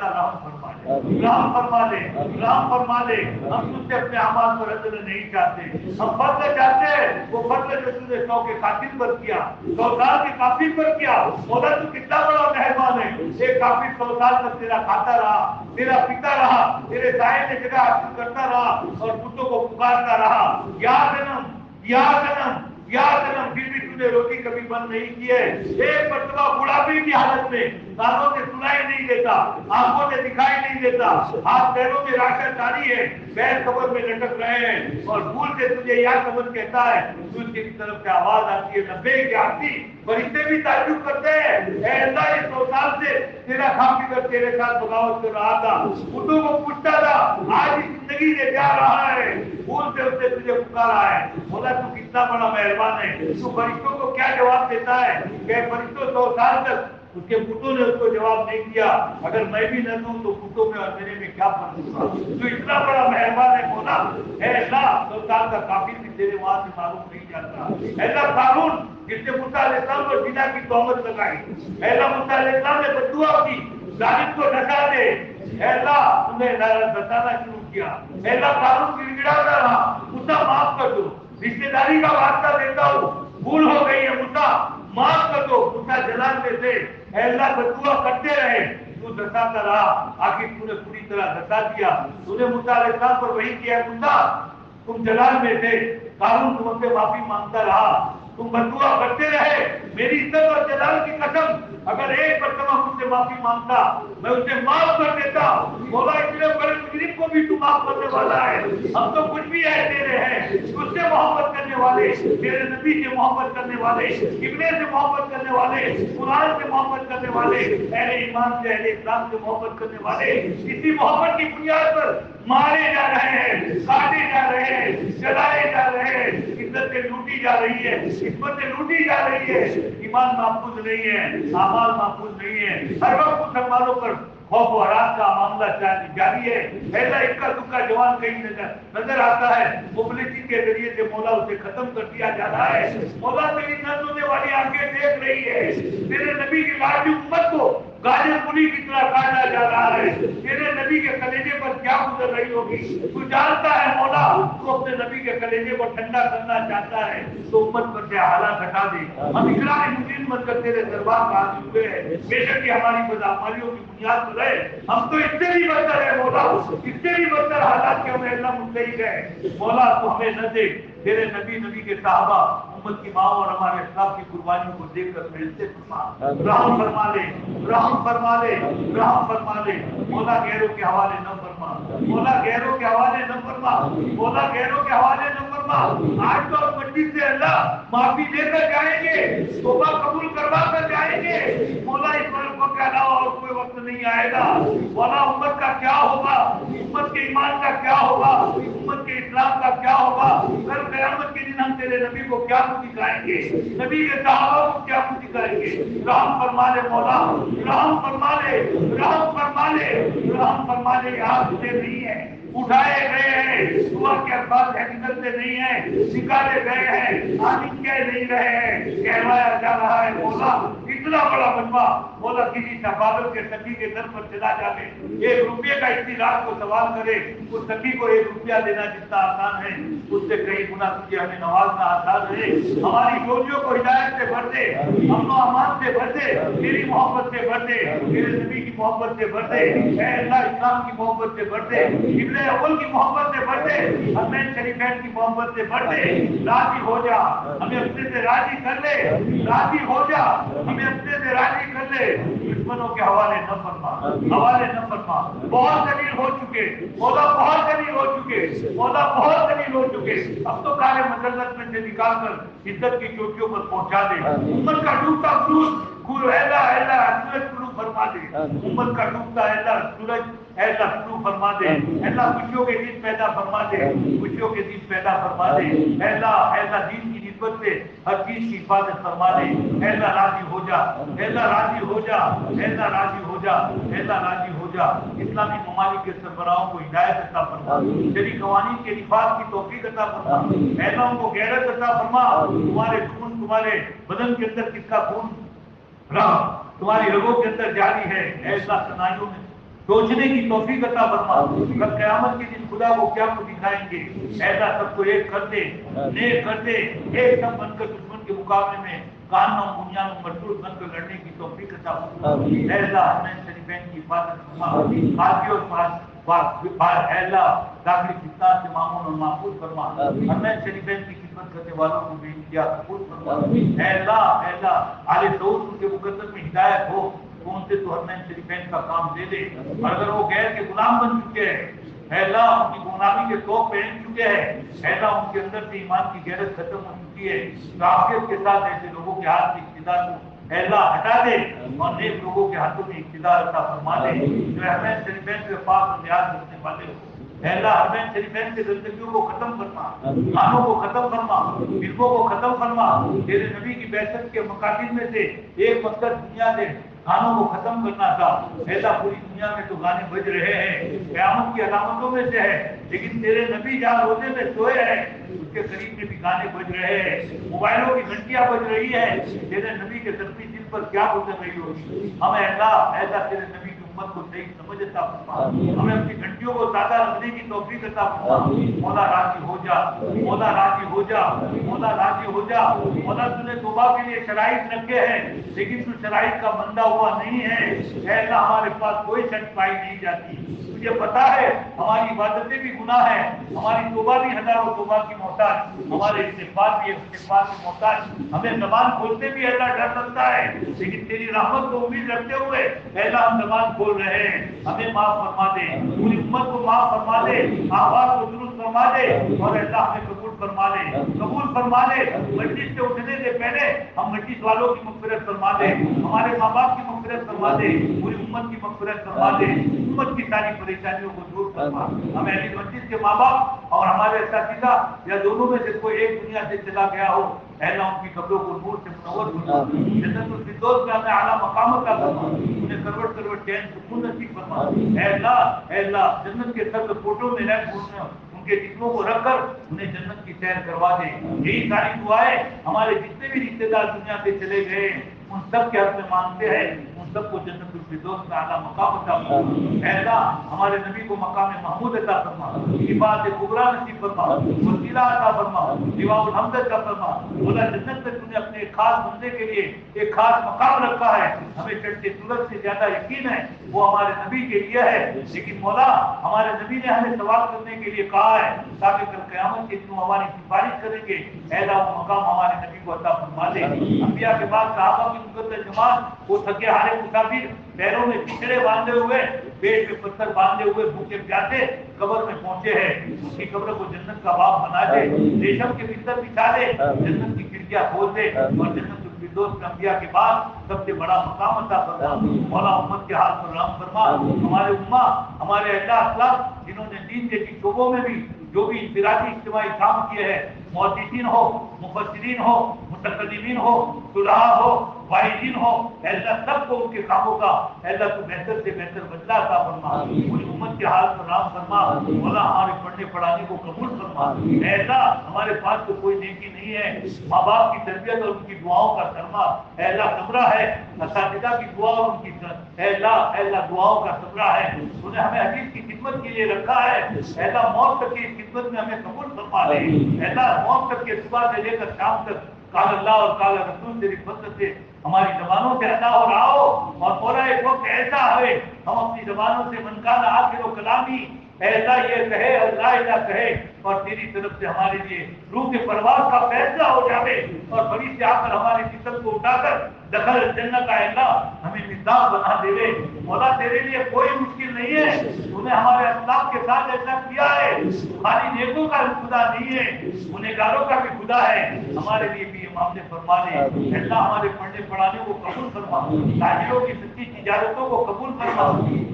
[SPEAKER 2] रहम फरमा ले, रहम फरमा ले, रहम फरमा ले। हम तुझसे अपने अमाल पर अजर नहीं चाहते, हम फर्ज चाहते हैं वो फर्ज जो तूने 100 के कातिल पर किया, 100 साल के काफिर पर किया। मौला तू कितना बड़ा मेहरबान है। एक काफिर 100 साल तक तेरा खाता रहा, तेरा पिता रहा, तेरे साए में जगह हासिल करता रहा और बुतों को पुकारता रहा, या जन्म, या जन्म, या जन्म, फिर भी तूने रोटी कभी बंद नहीं की है। एक मरतबा बुढ़ापे की हालत में कानों से सुनाई नहीं देता, आंखों से दिखाई नहीं देता, हाथ पैरों में राशन जारी है, पैर कब्र में लटक रहे हैं और भूल से तुझे या समझ कहता है, तुझे की तरफ से आवाज आती है लब्बैक या अब्दी। फरिश्ते भी ताज्जुब करते हैं, ऐ अल्लाह ये 100 साल से तेरा खा पी कर तेरे साथ बगावत कर रहा था, बुतों को पूछता था, आज इस जिंदगी से जा रहा है, भूल से उसने तुझे पुकारा है। बोला तू कितना बड़ा मेहरबान है, तू फरिश्तों को क्या जवाब देता है? कि फरिश्तों 100 साल तक उसके पुतों ने उसको जवाब नहीं दिया, अगर मैं भी न दूं तो पुतों में और मेरे में क्या फर्क होगा? तो इतना बड़ा मेहरबान है मौला। ऐसा 100 साल का काफिर भी तेरे वहां से मालूम नहीं जाता। ऐसा कानून जिसने मूसा अलैहिस्सलाम को जिना की तोहमत लगाई, ऐसा मूसा अलैहिस्सलाम ने बद्दुआ की, जालिम को ढका दे, ऐसा तुमने बताना शुरू किया, ऐसा कानून गिड़गिड़ाता रहा, मूसा माफ कर दो, रिश्तेदारी का वास्ता देता हूँ, भूल हो गई है मूसा माफ कर दो। मूसा जलाल में से अल्लाह बद्दुआ करते रहे, तू दसाता रहा, आखिर तूने पूरी तरह दसा दिया। तूने मूसा अलैहिस्सलाम पर वही किया, मूसा तुम जलाल में थे, कानून तुमसे माफी मांगता रहा, तुम बद्दुआ करते रहे, میری عزت اور جلال کی قسم اگر ایک مرتبہ مجھ سے معافی مانگتا میں اسے معاف کر دیتا. مولا اتنے بڑے مجرم کو بھی تو معاف کرنے والا ہے. ہم تو کچھ بھی ہے تیرے ہیں, تجھ سے محبت کرنے والے, تیرے نبی سے محبت کرنے والے, ابنے سے محبت کرنے والے, قرآن سے محبت کرنے والے, اہل ایمان سے اہل اسلام سے محبت کرنے والے, اسی محبت کی بنیاد پر مارے جا رہے ہیں, کاٹے جا رہے ہیں, جلائے جا رہے ہیں, عزتیں لوٹی جا رہی ہے, عصمتیں لوٹی جا رہی ہے, ایمان محفوظ نہیں ہے, اعمال محفوظ نہیں ہے. ہر وقت مسلمانوں پر خوف و حراس کا معاملہ جاری ہے. ایسا اکا دکا جوان کہیں نظر آتا ہے, پبلسٹی کے ذریعے سے مولا اسے ختم کر دیا جاتا ہے. مولا تیری نہ سونے والی آنکھیں دیکھ رہی ہے, تیرے نبی کی لاڈلی امت کو گاجر پوری کی طرح کاٹا جا رہا ہے. تیرے نبی کے کلیجے پر کیا گزر رہی ہوگی تو جانتا ہے مولا. تو اپنے نبی کے کلیجے کو ٹھنڈا کرنا چاہتا ہے تو امت پر سے حالات ہٹا دے. ہم اقرار مجید مت کر تیرے دربار میں حاضر ہوئے ہیں, بے شک یہ ہماری بدعمالیوں کی بنیاد پر ہے. ہم تو اس سے بھی بدتر ہے مولا, اس سے بھی بدتر حالات کے ہمیں اللہ مستحق ہے. مولا تو ہمیں نہ دیکھ, تیرے نبی کے صحابہ امت کی ماں اور ہمارے اسلام کی قربانی کو دیکھ کر فیصلے فرما, رحم فرما لے, رحم فرما لے, رحم فرما لے. مولا غیروں کے حوالے نہ فرما, مولا غیروں کے حوالے نہ فرما, مولا غیروں کے حوالے نہ فرما. آج تو مسجد سے اللہ معافی دے کر جائیں گے, توبہ قبول کروا کر جائیں گے. مولا اس وقت کے علاوہ اور کوئی وقت نہیں آئے گا. مولا امت کا کیا ہوگا, امت کے ایمان کا کیا ہوگا, امت کے اسلام کا کیا ہوگا. کل قیامت کے دن ہم تیرے نبی کو کیا کچھ دکھائیں گے, نبی کے صحابہ کو کیا کچھ دکھائیں گے. رحم فرما لے مولا, رحم فرما لے, رحم فرما لے, رحم فرما لے. آپ سے نہیں ہے, اٹھائے گئے ہیں, دعا کے الفاظ حقیقت سے نہیں ہے, نکالے گئے ہیں, آمین کہہ نہیں رہے ہیں, کہوایا جا رہا ہے. مولا اتنا بڑا بنوا مولا کسی سفارت کے سبھی کے در پر چلا جاوے, 1 روپے کا اتنی رات کو سوال کرے, اس سبھی کو 1 روپیہ دینا جتنا آسان ہے اس سے کئی گنا تجھے ہمیں نوازنا آسان ہے. ہماری ڈولیوں کو ہدایت سے بھر دے, امن و امان سے بھر دے, تیری محبت سے بھر دے, تیرے نبی کی محبت سے بھر دے, اے اللہ اسلام کی محبت سے بھر دے, ابن اول کی محبت سے بھر دے, حرمین شریفین کی محبت سے بھر دے. راضی ہو جا, ہمیں اپنے سے راضی کر لے, راضی ہو جا, ہمیں اپنے سے راضی کر لے. دشمنوں کے حوالے نہ فرما, حوالے نہ فرما. بہت ذلیل ہو چکے مولا, بہت ذلیل ہو چکے مولا, بہت ذلیل ہو چکے. اب تو کالے مذلت میں سے نکال کر عزت کی چوٹیوں پر پہنچا دے. امت کا ڈوبتا سورج سورج شروع فرما دے, امت کا ڈوبتا سورج ایسا شروع فرما دے. اللہ خوشیوں کے دن پیدا فرما دے, خوشیوں کے دن پیدا فرما دے. ایسا دین کی نسبت سے ہر چیز کی حفاظت فرما دے. ایسا راضی ہو جا, ایسا راضی ہو جا, ایسا راضی ہو جا, ایسا راضی ہو جا. اسلامی ممالک کے سربراہوں کو ہدایت عطا فرما, شرعی قوانین کے نفاذ کی توفیق عطا فرما. ایسا ان کو غیرت عطا فرما. تمہارے خون, تمہارے بدن کے اندر کس کا خون رہا, تمہاری رگوں کے اندر جاری ہے. ایسا صنائعوں میں سوچنے کی توفیق عطا فرما. کل قیامت کے دن خدا کو کیا کچھ دکھائیں گے. ایسا سب کو ایک کر دے, نیک کر دے, ایک سب بن کر دشمن کے مقابلے میں کانوں بنیادوں مشہور بن کر لڑنے کی توفیق عطا فرما. ایسا حرمین شریفین کی حفاظت فرما. حاجی اور اللہ داخلی فتنہ سے معمون اور محفوظ فرما. حرمین شریفین کی خدمت کرنے والوں کو بھی انتہا قبول فرما. اللہ آل سعود کے مقدس میں ہدایت ہو تو ان سے تو حرمین شریفین کا کام دے دے. اور اگر وہ غیر کے غلام بن چکے ہیں, اے اللہ ان کی غلامی کے توق پہن چکے ہیں, اے اللہ ان کے اندر سے ایمان کی غیرت ختم ہو چکی ہے, تو عافیت کے ساتھ ایسے لوگوں کے ہاتھ سے اقتدار کو اے اللہ ہٹا دے اور نیک لوگوں کے ہاتھوں میں اقتدار عطا فرما دے جو حرمین شریفین کے پاس اور نیاز رکھنے والے ہو. اے اللہ حرمین شریفین کے زندگیوں کو ختم فرما, خانوں کو ختم فرما, فلموں کو ختم فرما. تیرے نبی کی بعثت کے مقاصد میں سے ایک مقصد دنیا سے گانوں کو ختم کرنا تھا. ایسا پوری دنیا میں تو گانے بج رہے ہیں, قیامت کی علامتوں میں سے ہے, لیکن تیرے نبی جہاں روزے میں سوئے ہیں اس کے قریب میں بھی گانے بج رہے ہیں, موبائلوں کی گھنٹیاں بج رہی ہیں. تیرے نبی کے درپی دل پر کیا گزر رہی ہوگی. ہمیں اللہ ایسا تیرے نبی کی امت کو صحیح سمجھ عطا فرما, ہمیں اپنی گھنٹیوں کو زیادہ رکھنے کی توفیق عطا فرما. مولا راضی ہو جا, مولا راضی ہو جا, مولا راضی ہو جا. مولا تو نے توبہ کے لیے شرائط رکھے ہیں لیکن تو شرائط کا بندہ ہوا نہیں ہے. اے اللہ ہمارے پاس کوئی شرط پائی نہیں جاتی, तुझे पता है हमारी इबादतें भी गुनाह है, हमारी तौबा भी हजारों तौबा की मोहताज, हमारे इस्तिगफार भी इस्तिगफार की मोहताज, हमें ज़बान खोलते भी अल्लाह डर लगता है, लेकिन तेरी रहमत को उम्मीद रखते हुए अल्लाह हम ज़बान खोल रहे हैं, हमें माफ फरमा दे, पूरी उम्मत को माफ फरमा दे, आवाज को दुरुस्त फरमा दे और अल्लाह हमें कबूल फरमा ले, कबूल फरमा ले। मस्जिद से उठने से पहले हम मस्जिद वालों की मग़फ़िरत फरमा दे, हमारे माँ बाप की मग़फ़िरत फरमा दे, पूरी उम्मत की मग़फ़िरत फरमा दे, उम्मत की सारी परेशानियों को दूर फरमा। हमें अहले मस्जिद के माँ बाप और हमारे असातिज़ा या दोनों में से कोई एक दुनिया से चला गया हो, अल्लाह उनकी कब्रों को नूर से मुनव्वर फरमा, जन्नतुल फिरदौस में हमें आला मकाम अता फरमा, उन्हें करवट करवट चैन सुकून नसीब फरमा। अल्लाह जन्नत के सब फोटो में रख उनके जिस्मों को रखकर उन्हें जन्नत की सैर करवा दे। यही सारी दुआएं हमारे जितने भी रिश्तेदार दुनिया से चले गए उन सब के हक में मांगते हैं, उन सबको जन्नतुल फिरदौस में आला मकाम अता फरमा। अल्लाह हमारे नबी को मकाम महमूद अता फरमा, इबाद कुबरा नसीब फरमा, वसीला अता फरमा, लिवाउल हम्द अता फरमा। बोला जन्नत में तूने अपने खास बंदे के लिए एक खास मकाम रखा है, हमें चढ़ते सूरज से ज्यादा यकीन है वो हमारे नबी के लिए है, लेकिन मौला हमारे नबी ने हमें सवाल करने के लिए कहा है ताकि कल क़यामत के दिन हमारी सिफारिश करेंगे, अल्लाह वो मकाम हमारे नबी को अता फरमा दे। अंबिया के बाद सहाबा की मुक़द्दस जमात वो थके हारे मुसाफिर पैरों में पिछड़े बांधे हुए, पेट में पत्थर बांधे हुए, भूखे प्यासे कब्र में पहुंचे हैं, उसकी कब्र को जन्नत का बाग बना दे, रेशम के बिस्तर बिछा दे, जन्नत की खिड़कियां खोल दे और जन्नत फिरदौस में अंबिया के बाद सबसे बड़ा मकाम अता फरमा। मौला उम्मत के हाल पर रहम फरमा, हमारे उम्मा हमारे अल्लाह अस्लाफ जिन्होंने दीन के शोबों में भी जो भी इंफरादी इज्तिमाई काम किए हैं, मुहद्दिसीन हो, मुफस्सिरीन हो, मुतकल्लिमीन हो, सुलहा हो, वाइजीन हो, अल्लाह सबको उनके कामों का अल्लाह को बेहतर से बेहतर बदला अता फरमा। पूरी उम्मत के हाल पर रहम फरमा, मौला हमारे पढ़ने पढ़ाने को कबूल फरमा। अल्लाह हमारे पास तो कोई नेकी नहीं है, माँ बाप की तरबियत और उनकी दुआओं का सरमा अल्लाह सबरा है, असातिज़ा की दुआ और उनकी अल्लाह दुआओं का सबरा है। तूने हमें हदीस की खिदमत के लिए रखा है, अल्लाह मौत तक की इस खिदमत में हमें कबूल फरमा ले। अल्लाह मौत तक के सुबह से लेकर शाम तक काल अल्लाह और काल रसूल तेरी फज़ल से हमारी ज़बानों से अदा हो रहा हो, और मौला एक वक्त ऐसा है हम अपनी ज़बानों से मन कान आखिर कलामी ऐसा ये कहे अल्लाह इला कहे और तेरी तरफ से हमारे लिए रूह के परवाज का फैसला हो जावे और बड़ी से आकर हमारे जिस्म को उठाकर दखल जन्नत का अल्लाह हमें निजाम बना देवे। मौला तेरे लिए कोई मुश्किल नहीं है, तूने हमारे अस्लाफ के साथ ऐसा किया है, खाली नेकों का खुदा नहीं है, गुनहगारों का भी खुदा है। हमारे लिए भी मामले फरमा ले अल्लाह, हमारे पढ़ने पढ़ाने को कबूल फरमा, ताजिरों की सच्ची तिजारतों को कबूल फरमा,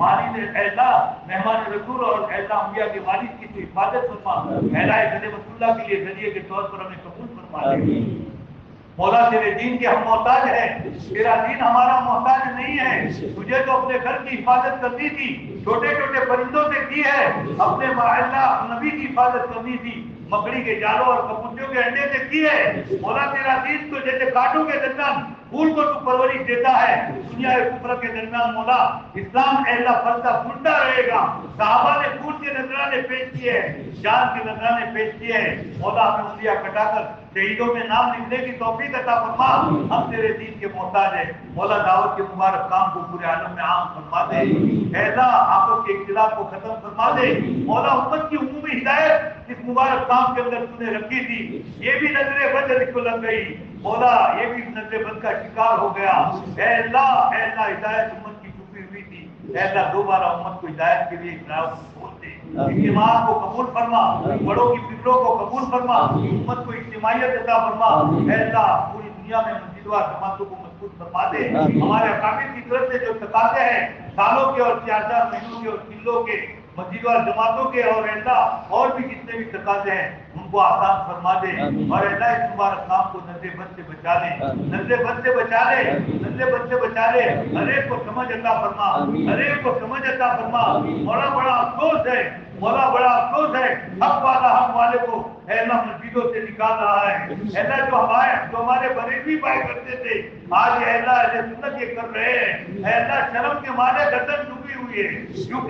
[SPEAKER 2] मालिद अल्लाह मेहमान रसूल और अल्लाह अंबिया के वालिद की हिफाजत फरमा, अल्लाह रसूलुल्लाह के लिए जरिए के तौर पर हमें कबूल फरमा ले। मौला तेरे दीन के हम मोहताज हैं, तेरा दीन हमारा मोहताज नहीं है। तुझे तो अपने घर की हिफाजत करनी थी, छोटे छोटे परिंदों से की है, अपने अल्लाह नबी की हिफाजत करनी थी, मकड़ी के जालों और कबूतरों के अंडे से की है। मौला तेरा दीन तो जैसे कांटों के दरमियान फूल को तू परवरिश देता है, दुनिया कुफर के दरमियान मौला इस्लाम अल्लाह फलता फूलता रहेगा। सहाबा ने फूल के नजराने पेश किए हैं, जान के नजराने पेश किए हैं। मौला हमें उंगलियां कटाकर शहीदों में नाम लिखने की तौफीक अता फरमा, हम तेरे दीन के मोहताज हैं। मौला दावत के मुबारक काम को पूरे आलम में आम फरमा दे, ऐसा आपस के इख्तिलाफ को खत्म फरमा दे। मौला उम्मत की उम्मी हिदायत इस मुबारक काम के अंदर तूने रखी थी, ये भी नजरे बद इसको लग गई। मौला ये भी नजरे बद का शिकार हो गया। अल्लाह हिदायत उम्मत की छुपी हुई थी, अल्लाह दोबारा उम्मत को हिदायत के लिए खोल दे। इज्तिमाअ को कबूल फरमा, बड़ों की फिक्रों को कबूल फरमा, उम्मत को इज्तिमाइयत अता फरमा। अल्लाह पूरी दुनिया में मस्जिदवार जमातों को मजबूत फरमा दे। हमारे अकाबिर की तरफ से जो तकाज़े हैं सालों के और 4-4 महीनों के और किलों के मस्जिदवार जमातों के और अल्लाह और भी जितने भी तकाज़े हैं उनको आसान फरमा दे, और अल्लाह इस मुबारक काम को नजरे बद से बचा ले, नजरे बद से बचा ले, नजरे बद से बचा ले। हर एक को समझ अता फरमा, हर एक को समझ अता फरमा। मौला बड़ा अफसोस है, मौला बड़ा अफसोस है, हक वाले को अल्लाह मस्जिदों से निकाल रहा है। अल्लाह जो हमारे बरेलवी भाई करते थे आज अल्लाह सुन्नत ये कर रहे हैं। अल्लाह शर्म के मारे गर्दन झुकी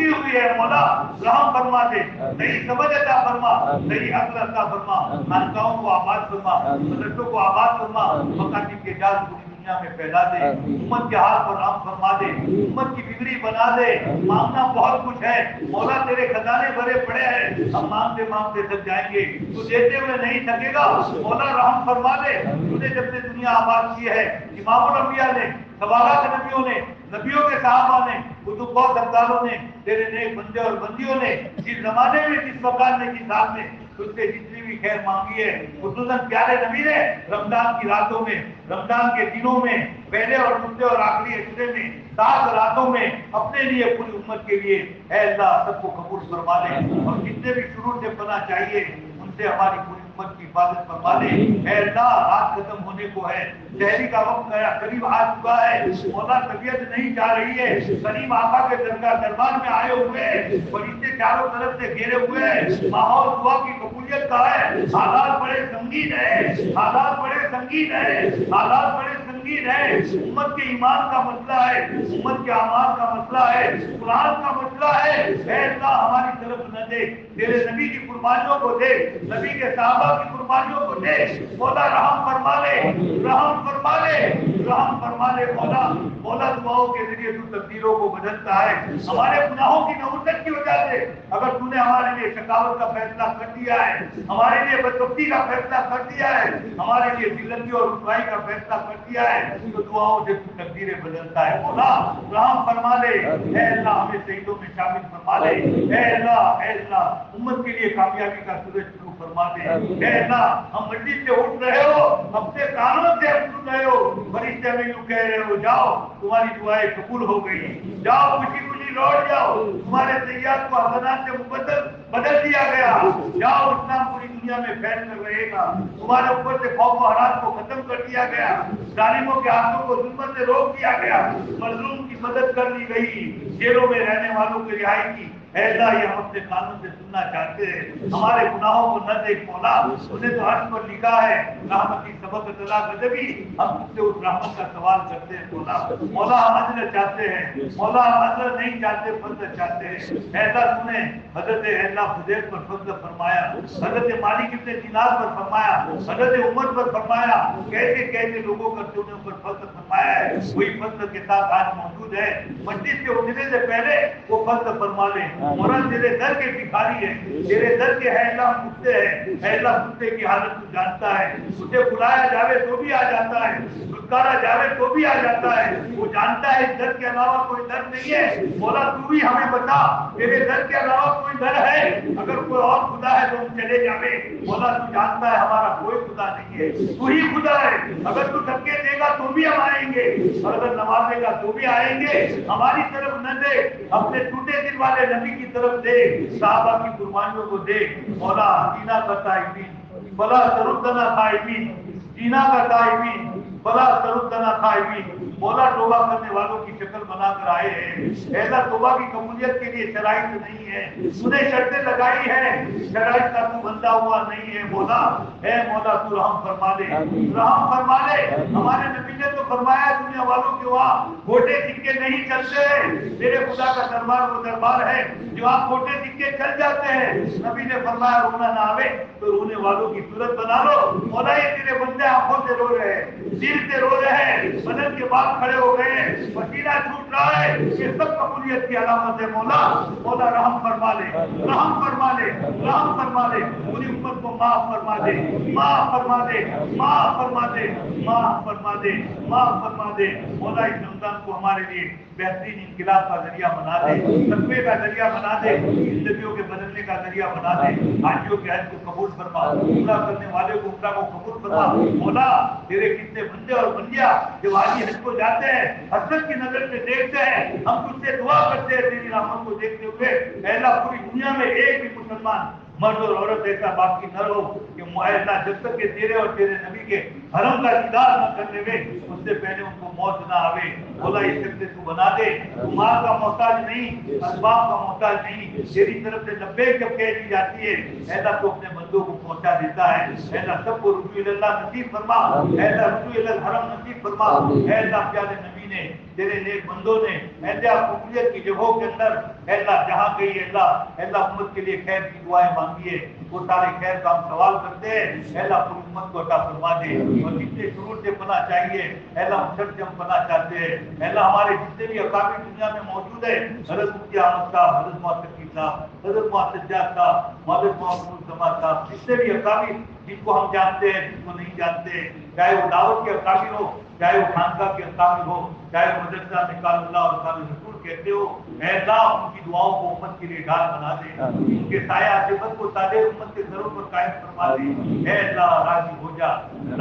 [SPEAKER 2] हुई है। मौला रहम फरमा दे, सही समझ अता फरमा, सही अक्ल अता फरमा, खानकाहों को आबाद फरमा, मदरसों को आबाद फरमा, मकातिब के जाल पूरी دنیا میں پھیلا دے، امت کے ہاتھ پر رحم فرما دے، امت کی بگڑی بنا دے۔ مانگنا بہت کچھ ہے مولا، تیرے خزانے بھرے پڑے ہیں، ہم مانگتے مانگتے تھک جائیں گے، تو دیتے ہوئے نہیں تھکے گا۔ مولا رحم فرما دے، تو نے جب سے دنیا آباد کی ہے، امام الانبیاء نے، سوالات نبیوں نے، نبیوں کے صحابہ نے، کتب و سرداروں نے، تیرے نیک بندے اور بندیوں نے جس زمانے میں، جس وقت میں، جس حال میں تجھ سے جتنی بھی خیر مانگی ہے، خصوصاً پیارے نبی نے رمضان کی راتوں میں، رمضان کے دنوں میں، پہلے اور دوسرے اور آخری عشرے میں، 7 راتوں میں اپنے لیے، پوری امت کے لیے، اے اللہ سب کو قبول فرما لے، اور جتنے بھی شروع سے پناہ چاہیے ان سے ہماری پوری امت کی حفاظت فرما لے۔ اے اللہ رات ختم ہونے کو ہے، شہری کا وقت قریب آ چکا ہے، مولا طبیعت نہیں جا رہی ہے، کریم آقا کے دربار میں آئے ہوئے ہیں، فرشتے چاروں طرف سے گھیرے ہوئے ہیں، ماحول دعا کی قبولیت کا ہے، حالات بڑے سنگین ہیں، حالات بڑے سنگین ہیں، حالات بڑے سنگین ہیں، امت کے ایمان کا مسئلہ ہے، امت کے اعمال کا مسئلہ ہے، قرآن کا مسئلہ ہے۔ اے اللہ ہماری طرف نہ دیکھ، تیرے نبی کی قربانیوں کو دیکھ، نبی کے صحابہ کی قربانیوں کو دیکھ، مولا رحم فرما لے، رحم فرما لے، رحم فرما لے مولا۔ مولا دعاؤں کے ذریعے تو تقدیروں کو بدلتا ہے، ہمارے گناہوں کی نوسط کی وجہ سے اگر تو نے ہمارے لیے شقاوت کا فیصلہ کر دیا ہے، ہمارے لیے بدبختی کا فیصلہ کر دیا ہے، ہمارے لیے ذلت اور رسوائی کا فیصلہ کر دیا ہے، تو دعاؤں سے تو تقدیریں بدلتا ہے مولا۔ رحم فرما لے، اے اللہ ہمیں شہیدوں میں شامل فرما لے، اے اللہ امت کے لیے کامیابی کا سورج شروع فرما دے۔ اے اللہ ہم مسجد سے اٹھ رہے ہو، اپنے کانوں سے سن رہے ہو، فرشتے ہمیں یوں کہہ رہے ہو جاؤ تمہاری دعائیں قبول ہو گئی، جاؤ خوشی خوشی لوٹ جاؤ، تمہارے سیئات کو حسنات سے بدل دیا گیا، جاؤ اسلام پوری دنیا میں پھیل کر رہے گا، تمہارے اوپر سے خوف و حرام کو ختم کر دیا گیا، ظالموں کے ہاتھوں کو ظلمت سے روک دیا گیا، مظلوم کی مدد کر دی گئی، جیلوں میں رہنے والوں کی رہائی کی۔ اے اللہ یہ ہم اپنے قانون سے سننا چاہتے ہیں، ہمارے گناہوں کو نہ دیکھ مولا، انہیں تو عرش پر لکھا ہے رحمتی سبقت لا غضبی، ہم تجھ سے اس رحمت کا سوال کرتے ہیں مولا۔ مولا ہم عدل چاہتے ہیں مولا، ہم عدل نہیں چاہتے، فضل چاہتے ہیں۔ اے اللہ تو نے حضرت فضیل پر فضل فرمایا، حضرت مالک ابن دینار پر فرمایا، حضرت عمر پر فرمایا، کیسے کیسے لوگوں کا تو نے اوپر فضل فرمایا ہے، وہی فضل کے ساتھ آج موجود ہے، مسجد سے اٹھنے سے پہلے وہ فضل فرما لے۔ مولا تیرے در کے بھکاری ہے، تیرے در کے ہے اللہ ہم کتے ہیں، اے اللہ کتے کی حالت تو جانتا ہے، اسے بلایا جاوے تو بھی آ جاتا ہے، دھتکارا جاوے تو بھی آ جاتا ہے، وہ جانتا ہے اس در کے علاوہ کوئی در نہیں ہے۔ مولا تو بھی ہمیں بتا تیرے در کے علاوہ کوئی در ہے، اگر کوئی اور خدا ہے تو ہم چلے جاوے، مولا تو جانتا ہے ہمارا کوئی خدا نہیں ہے، تو ہی خدا ہے، اگر تو دھکے دے گا تو بھی ہم آئیں گے، اور اگر نوازے گا تو بھی آئیں گے، ہماری طرف نہ دے، اپنے ٹوٹے دل والے نبی کی طرف دے، صحابہ کی قربانیوں کو دے مولا۔ جینا کا تائبین بلا تردنا خائبین، جینا کا تائبین بلا تردنا خائبین، مولا توبہ کرنے والوں کی شکل بنا کر آئے ہیں، ایسا توبہ کی قبولیت کے لیے شرائط نہیں ہے، تو نے شرطیں لگائی ہیں، شرائط کا تو بندہ ہوا نہیں ہے مولا۔ اے مولا تو رحم فرما دے، رحم فرما دے، ہمارے نبی نے تو فرمایا دنیا والوں کے وہاں گھوٹے سکے نہیں چلتے، تیرے خدا کا دربار وہ دربار ہے جو آپ گھوٹے سکے چل جاتے ہیں، نبی نے فرمایا رونا نہ آوے تو رونے والوں کی صورت بنا لو، مولا یہ تیرے بندے آنکھوں سے رو رہے ہیں، دل سے رو رہے ہیں، بدن کے بعد کھڑے ہو گئے ہیں، پسینہ چھوٹ رہا ہے، یہ سب قبولیت کی علامت ہے مولا۔ مولا رحم فرما لے، رحم فرما لے، رحم فرما لے، پوری امت کو معاف فرما دے، معاف فرما دے، معاف فرما دے، معاف فرما دے، معاف فرما دے مولا۔ اس رمضان کو ہمارے لیے بہترین انقلاب کا ذریعہ بنا دے، تقوی کا ذریعہ بنا دے، زندگیوں کے بدلنے کا ذریعہ بنا دے، حاجیوں کے حج کو قبول فرما، عمرہ کرنے والے کو عمرہ کو قبول فرما مولا۔ تیرے کتنے بندے اور بندیاں جو حاجی حج کو جاتے ہیں، حسرت کی نظر سے دیکھتے ہیں، ہم تجھ سے دعا کرتے ہیں تیری رحمت کو دیکھتے ہوئے، اے اللہ پوری دنیا میں ایک بھی مسلمان مرد اور عورت ایسا باقی نہ رہو کہ معاہدہ جب تک کہ تیرے اور تیرے نبی کے حرم کا دیدار نہ کر لے اس سے پہلے ان کو موت نہ آوے مولا۔ یہ سب تو بنا دے، تو مال کا محتاج نہیں، اسباب کا محتاج نہیں، تیری طرف سے لبیک جب کہہ دی جاتی ہے ایسا تو اپنے بندوں کو پہنچا دیتا ہے، ایسا سب کو رجوع اللہ نصیب فرما، ایسا رجوع الحرم نصیب فرما، ایسا پیارے نبی ने, तेरे नेक बंदों ने अल्लाह कबूलियत की जगहों के अंदर अल्लाह जहाँ गई अल्लाह उम्मत के लिए खैर की दुआएं मांगी है, वो सारे खैर का हम सवाल करते हैं। अल्लाह पूरी उम्मत को अता फरमा दे, और जितने शुरू से पना चाहिए अल्लाह उन सब से हम पना चाहते हैं। अल्लाह हमारे जितने भी अकाबिर दुनिया में मौजूद है, हज़रत मुफ्ती अहमद साहब, हज़रत मुहतकी साहब, हज़रत मुहतजाद साहब, मौलवी मोहम्मद समाज साहब, जितने भी अकाबिर जिनको हम जानते हैं, जिनको नहीं जानते, चाहे वो दावत के अकाबिर हो, चाहे वो खानका के अकाबिर हो, चाहे वो मदरसा में कालुल्लाह और कालुल रसूल कहते हो, अल्लाह उनकी दुआओं को उम्मत के लिए ढाल बना दे, उनके साया आशिफत को ताजे उम्मत के सरों पर कायम फरमा दे। ऐ अल्लाह राजी हो जा,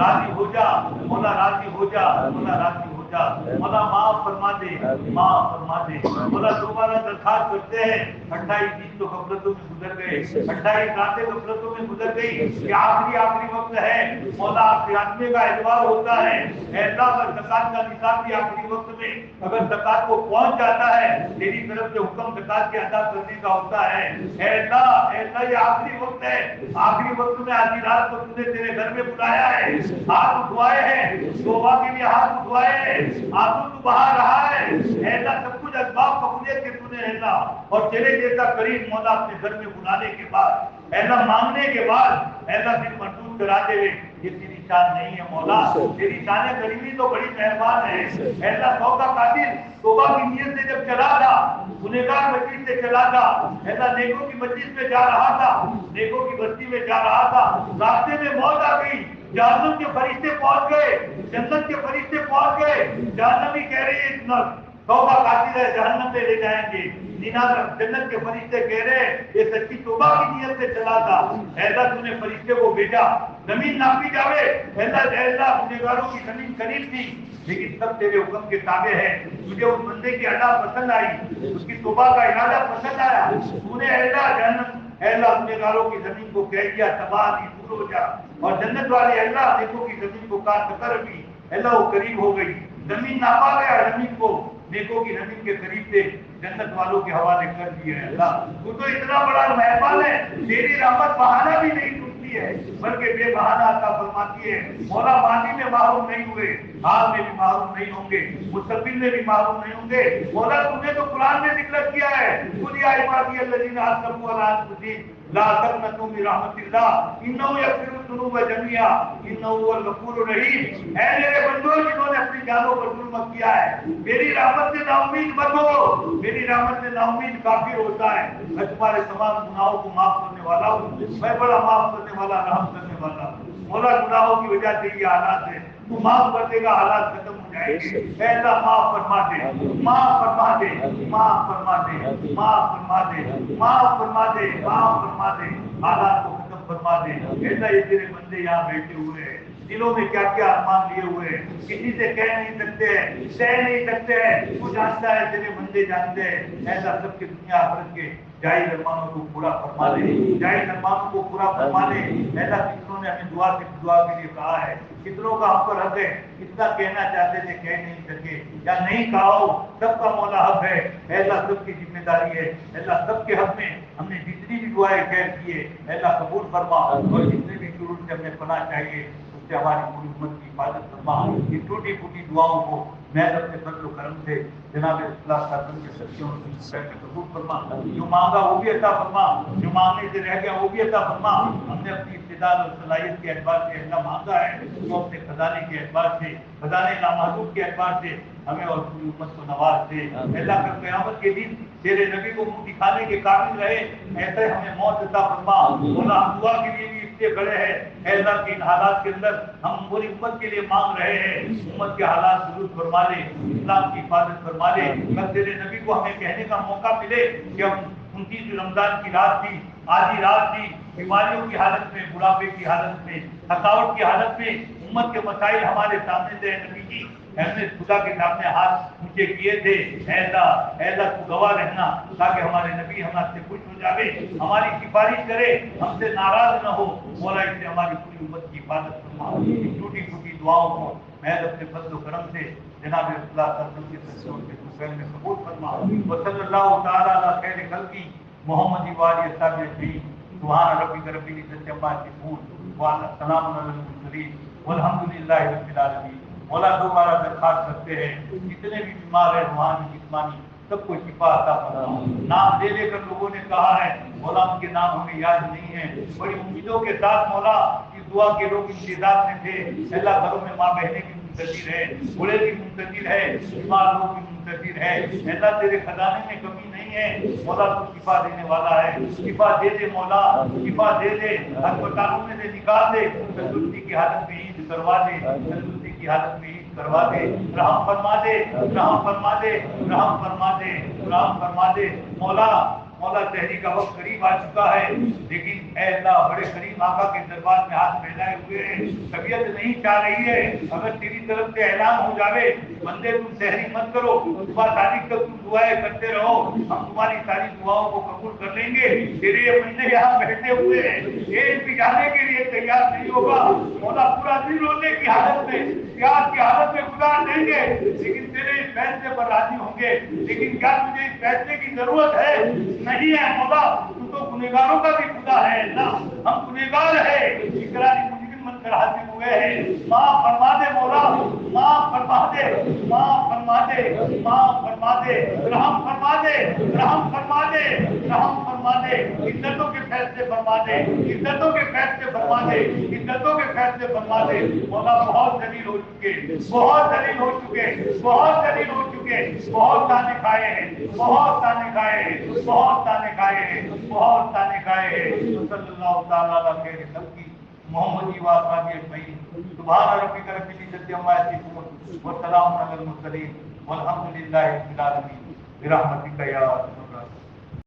[SPEAKER 2] राजी हो जा, मौला राजी हो जा, मौला राजी हो जा, मौला माफ फरमा दे, माफ फरमा दे। मौला दोबारा दरखास्त करते हैं, 28 दिन तो गफलतों में गुजर गए, 28 रातें गफलतों में गुजर गई, ये आखिरी वक्त है। मौला आपके आदमी का एतबार होता है, ऐसा अगर ज़कात का निसाब भी आखिरी वक्त में अगर ज़कात को पहुंच जाता है, तेरी तरफ से हुक्म ज़कात के अदा करने का होता है। ऐसा ये आखिरी वक्त है, आखिरी वक्त में आधी रात को तूने तेरे घर में बुलाया है, हाथ उठवाए हैं, तौबा के लिए हाथ उठवाए हैं, आंसू तू बहा रहा है। ऐसा सब कुछ असबाब कबूलियत के तूने ऐसा और तेरे जैसा करीब मौला अपने घर में बुलाने के बाद, ऐसा मांगने के बाद, ऐसा फिर मरसूद करा देवे, ये तेरी शान नहीं है मौला। तेरी शान करीमी तो बड़ी मेहरबान है। ऐसा सौ का कातिल तौबा की नीयत से जब चला था, गुनहगार मस्जिद से चला था, ऐसा नेकों की मस्जिद में जा रहा था, नेकों की बस्ती में जा रहा था, रास्ते में मौत आ गई, जहन्नम के फरिश्ते पहुंच गए, जन्नत के फरिश्ते पहुंच गए, जहन्नमी कह रही है तौबा कातिल है, जहन्नम में ले जाएंगे। जन्नत के फरिश्ते कह रहे ये सच्ची तौबा की नीयत से चला था, ऐसा तूने फरिश्ते को भेजा, जमीन नापी जावे, ऐसा गुनहगारों की जमीन करीब थी, लेकिन सब तेरे हुक्म के ताबे है। तुझे उस बंदे की अदा पसंद आई, उसकी तौबा का इरादा पसंद आया, तूने ऐसा जहन्नम अल्लाह गुनहगारों की जमीन को कह दिया तबाह दूर हो जा, और जन्नत वाले अल्लाह नेकों की जमीन को काट कर भी अल्लाह वो करीब हो गई, जमीन नापा गया, जमीन को नेकों की जमीन के करीब से जन्नत वालों के हवाले कर दिए। अल्लाह तू तो इतना बड़ा मेहरबान है, तेरी रहमत बहाना भी नहीं टूटती है, बल्कि बेबहाना अता फरमाती है। मौला मादी में मारूम नहीं हुए, हाल में भी मारूम नहीं होंगे, मुस्तकबिल में भी मारूम नहीं होंगे। मौला तुमने तो कुरान में जिक्र किया है, खुद या इबादी अल्लज़ीना अस्रफ़ू अला अनफुसिहिम ला तक़नतू मिन रहमतिल्लाह इन्नहु यग़फ़िरु ज़ुनूब जमीआ इन्नहु हुवल गफ़ूरुर रहीम। ऐ मेरे बंदों जिन्होंने अपनी जानों पर जुल्म किया है, मेरी रहमत से नाउम्मीद मत हो, मेरी रहमत से नाउम्मीद काफिर होता है। मैं तुम्हारे तमाम गुनाहों को माफ करने वाला हूँ, मैं बड़ा माफ करने वाला, रहम करने वाला हूँ। मौला गुनाहों की वजह से ये हालात है, तू माफ कर देगा, हालात खत्म हो जाएंगे। ऐसा माफ फरमा दे, माफ फरमा दे, माफ फरमा दे, माफ फरमा दे, माफ फरमा दे, माफ फरमा दे, हालात को खत्म फरमा दे। ऐसा ये तेरे बंदे यहाँ बैठे हुए हैं, दिलों में क्या क्या अरमान लिए हुए हैं, किसी से कह नहीं सकते हैं, सह नहीं सकते हैं, तू जानता है, तेरे बंदे जानते हैं। ऐसा सबके दुनिया आखिरत के जायज़ अरमानों को पूरा फरमा ले, जायज़ अरमानों को पूरा फरमा ले। ऐसा कितनों ने हमें दुआ के लिए कहा है, कितनों का हम पर हक है, कितना कहना चाहते थे कह नहीं सके या नहीं कहा हो, सबका मौला हक है। ऐसा सबकी जिम्मेदारी है, ऐसा सबके हक में हमने जितनी भी दुआएं खैर की है ऐसा कबूल फरमा, और जितने भी शुरू से हमें पना चाहिए उससे हमारी पूरी उम्मत की हिफाजत फरमा। ये टूटी फूटी दुआओं को मैं अपने फजल करम से जनाब के सच्चियों की कबूल फरमा। जो मांगा वो भी अता फरमा, जो मांगने से रह गया वो भी अता फरमा। हमने अपनी इस्तेदाद और सलाहियत के एतबार से अल्लाह मांगा है, तो अपने खजाने के एतबार से, खजाने लामहदूद के एतबार से हमें और पूरी उम्मत को नवाज दे। अल्लाह का क़यामत के दिन तेरे नबी को मुंह दिखाने के काबिल रहे, ऐसे हमें मौत अता फरमा। मौला हम दुआ के लिए भी इसलिए खड़े हैं, अल्लाह के इन हालात के अंदर हम पूरी उम्मत के लिए मांग रहे हैं, उम्मत के हालात दुरुस्त फरमा ले, इस्लाम की हिफाजत फरमा ले। कल तेरे नबी को हमें कहने का मौका मिले कि हम 29 रमजान की रात थी, आधी रात थी, बीमारियों की हालत में, बुढ़ापे की हालत में, थकावट की हालत में उम्मत के मसाइल हमारे सामने थे। नबी जी हमने खुदा के सामने हाथ ऊंचे किए थे, ऐसा तू गवाह रहना ताकि हमारे नबी हमसे खुश हो जावे, हमारी सिफारिश करे, हमसे नाराज न हो। मौला इससे हमारी पूरी उम्मत की हिफाजत फरमा। टूटी फूटी दुआओं को मैं अपने फजल करम से जनाब के सच्चे में कबूल फरमा। सल्लल्लाहु तआला अला खैर खल्की मोहम्मद वाली अस्हाबी सुभान रब्बिक रब्बिल इज्जति अम्मा यसिफून व सलामुन अलल मुरसलीन वल्हम्दुलिल्लाहि रब्बिल आलमीन। मौला दोबारा दरखास्त करते हैं जितने भी बीमार है रूहानी जिस्मानी सबको शिफा अता फरमा। नाम ले लेकर लोगों ने कहा है मौला उनके नाम हमें याद नहीं है, बड़ी उम्मीदों के साथ मौला इस दुआ के लोग इंतजार में थे। अल्लाह घरों में माँ बहने की मुंतजिर है, बूढ़े की मुंतजिर है, बीमार लोग की मुंतजिर है। अल्लाह तेरे खजाने में कमी नहीं है, मौला तू शिफा देने वाला है, शिफा दे दे मौला, शिफा दे दे, अस्पतालों में से निकाल दे, तंदुरुस्ती की हालत में ईद करवा दे, तंदुरुस्ती की हालत में ईद करवा दे, रहम फरमा दे, रहम फरमा दे, रहम फरमा दे, रहम फरमा दे। मौला मौला शहरी का वक्त करीब आ चुका है, लेकिन ऐ अल्लाह बड़े करीब आका के दरबार में हाथ फैलाए हुए हैं, तबीयत नहीं चाह रही है। अगर तेरी तरफ से ऐलान हो जावे बंदे तुम शहरी मत करो, सुबह तारीख तक तुम दुआएं करते रहो, हम तुम्हारी सारी दुआओं को कबूल कर लेंगे। तेरे ये बंदे यहाँ बैठे हुए हैं, एक भी जाने के लिए तैयार नहीं होगा। मौला पूरा दिन रोने की हालत में, प्यास की हालत में गुजार देंगे, लेकिन तेरे इस फैसले पर राजी होंगे। लेकिन क्या तुझे इस फैसले की जरूरत है? नहीं है मौला, तू तो गुनहगारों का भी खुदा है ना, हम गुनहगार है, इकरारी मुजरिम बनकर हाजिर हुए हैं। माफ फरमा दे मौला, माफ फरमा दे, माफ फरमा दे, माफ फरमा दे, रहम फरमा दे, रहम फरमा दे, रहम फरमा दे, इज्जतों के फैसले फरमा दे, इज्जतों के फैसले फरमा दे, इज्जतों के फैसले फरमा दे। मौला बहुत दलील हो चुके, बहुत दलील हो चुके, बहुत दलील हो चुके, बहुत ताने खाए हैं, बहुत ताने खाए हैं, बहुत ताने खाए हैं, बहुत ताने खाए हैं। सल्लल्लाहु तआला अलैहि वसल्लम मोहम्मदी व असहाबी अजमईन। सुभान रब्बिका रब्बिल इज्जति अम्मा यसिफून व सलामुन अलल मुरसलीन वल्हम्दुलिल्लाहि रब्बिल आलमीन। बिरहमतिका या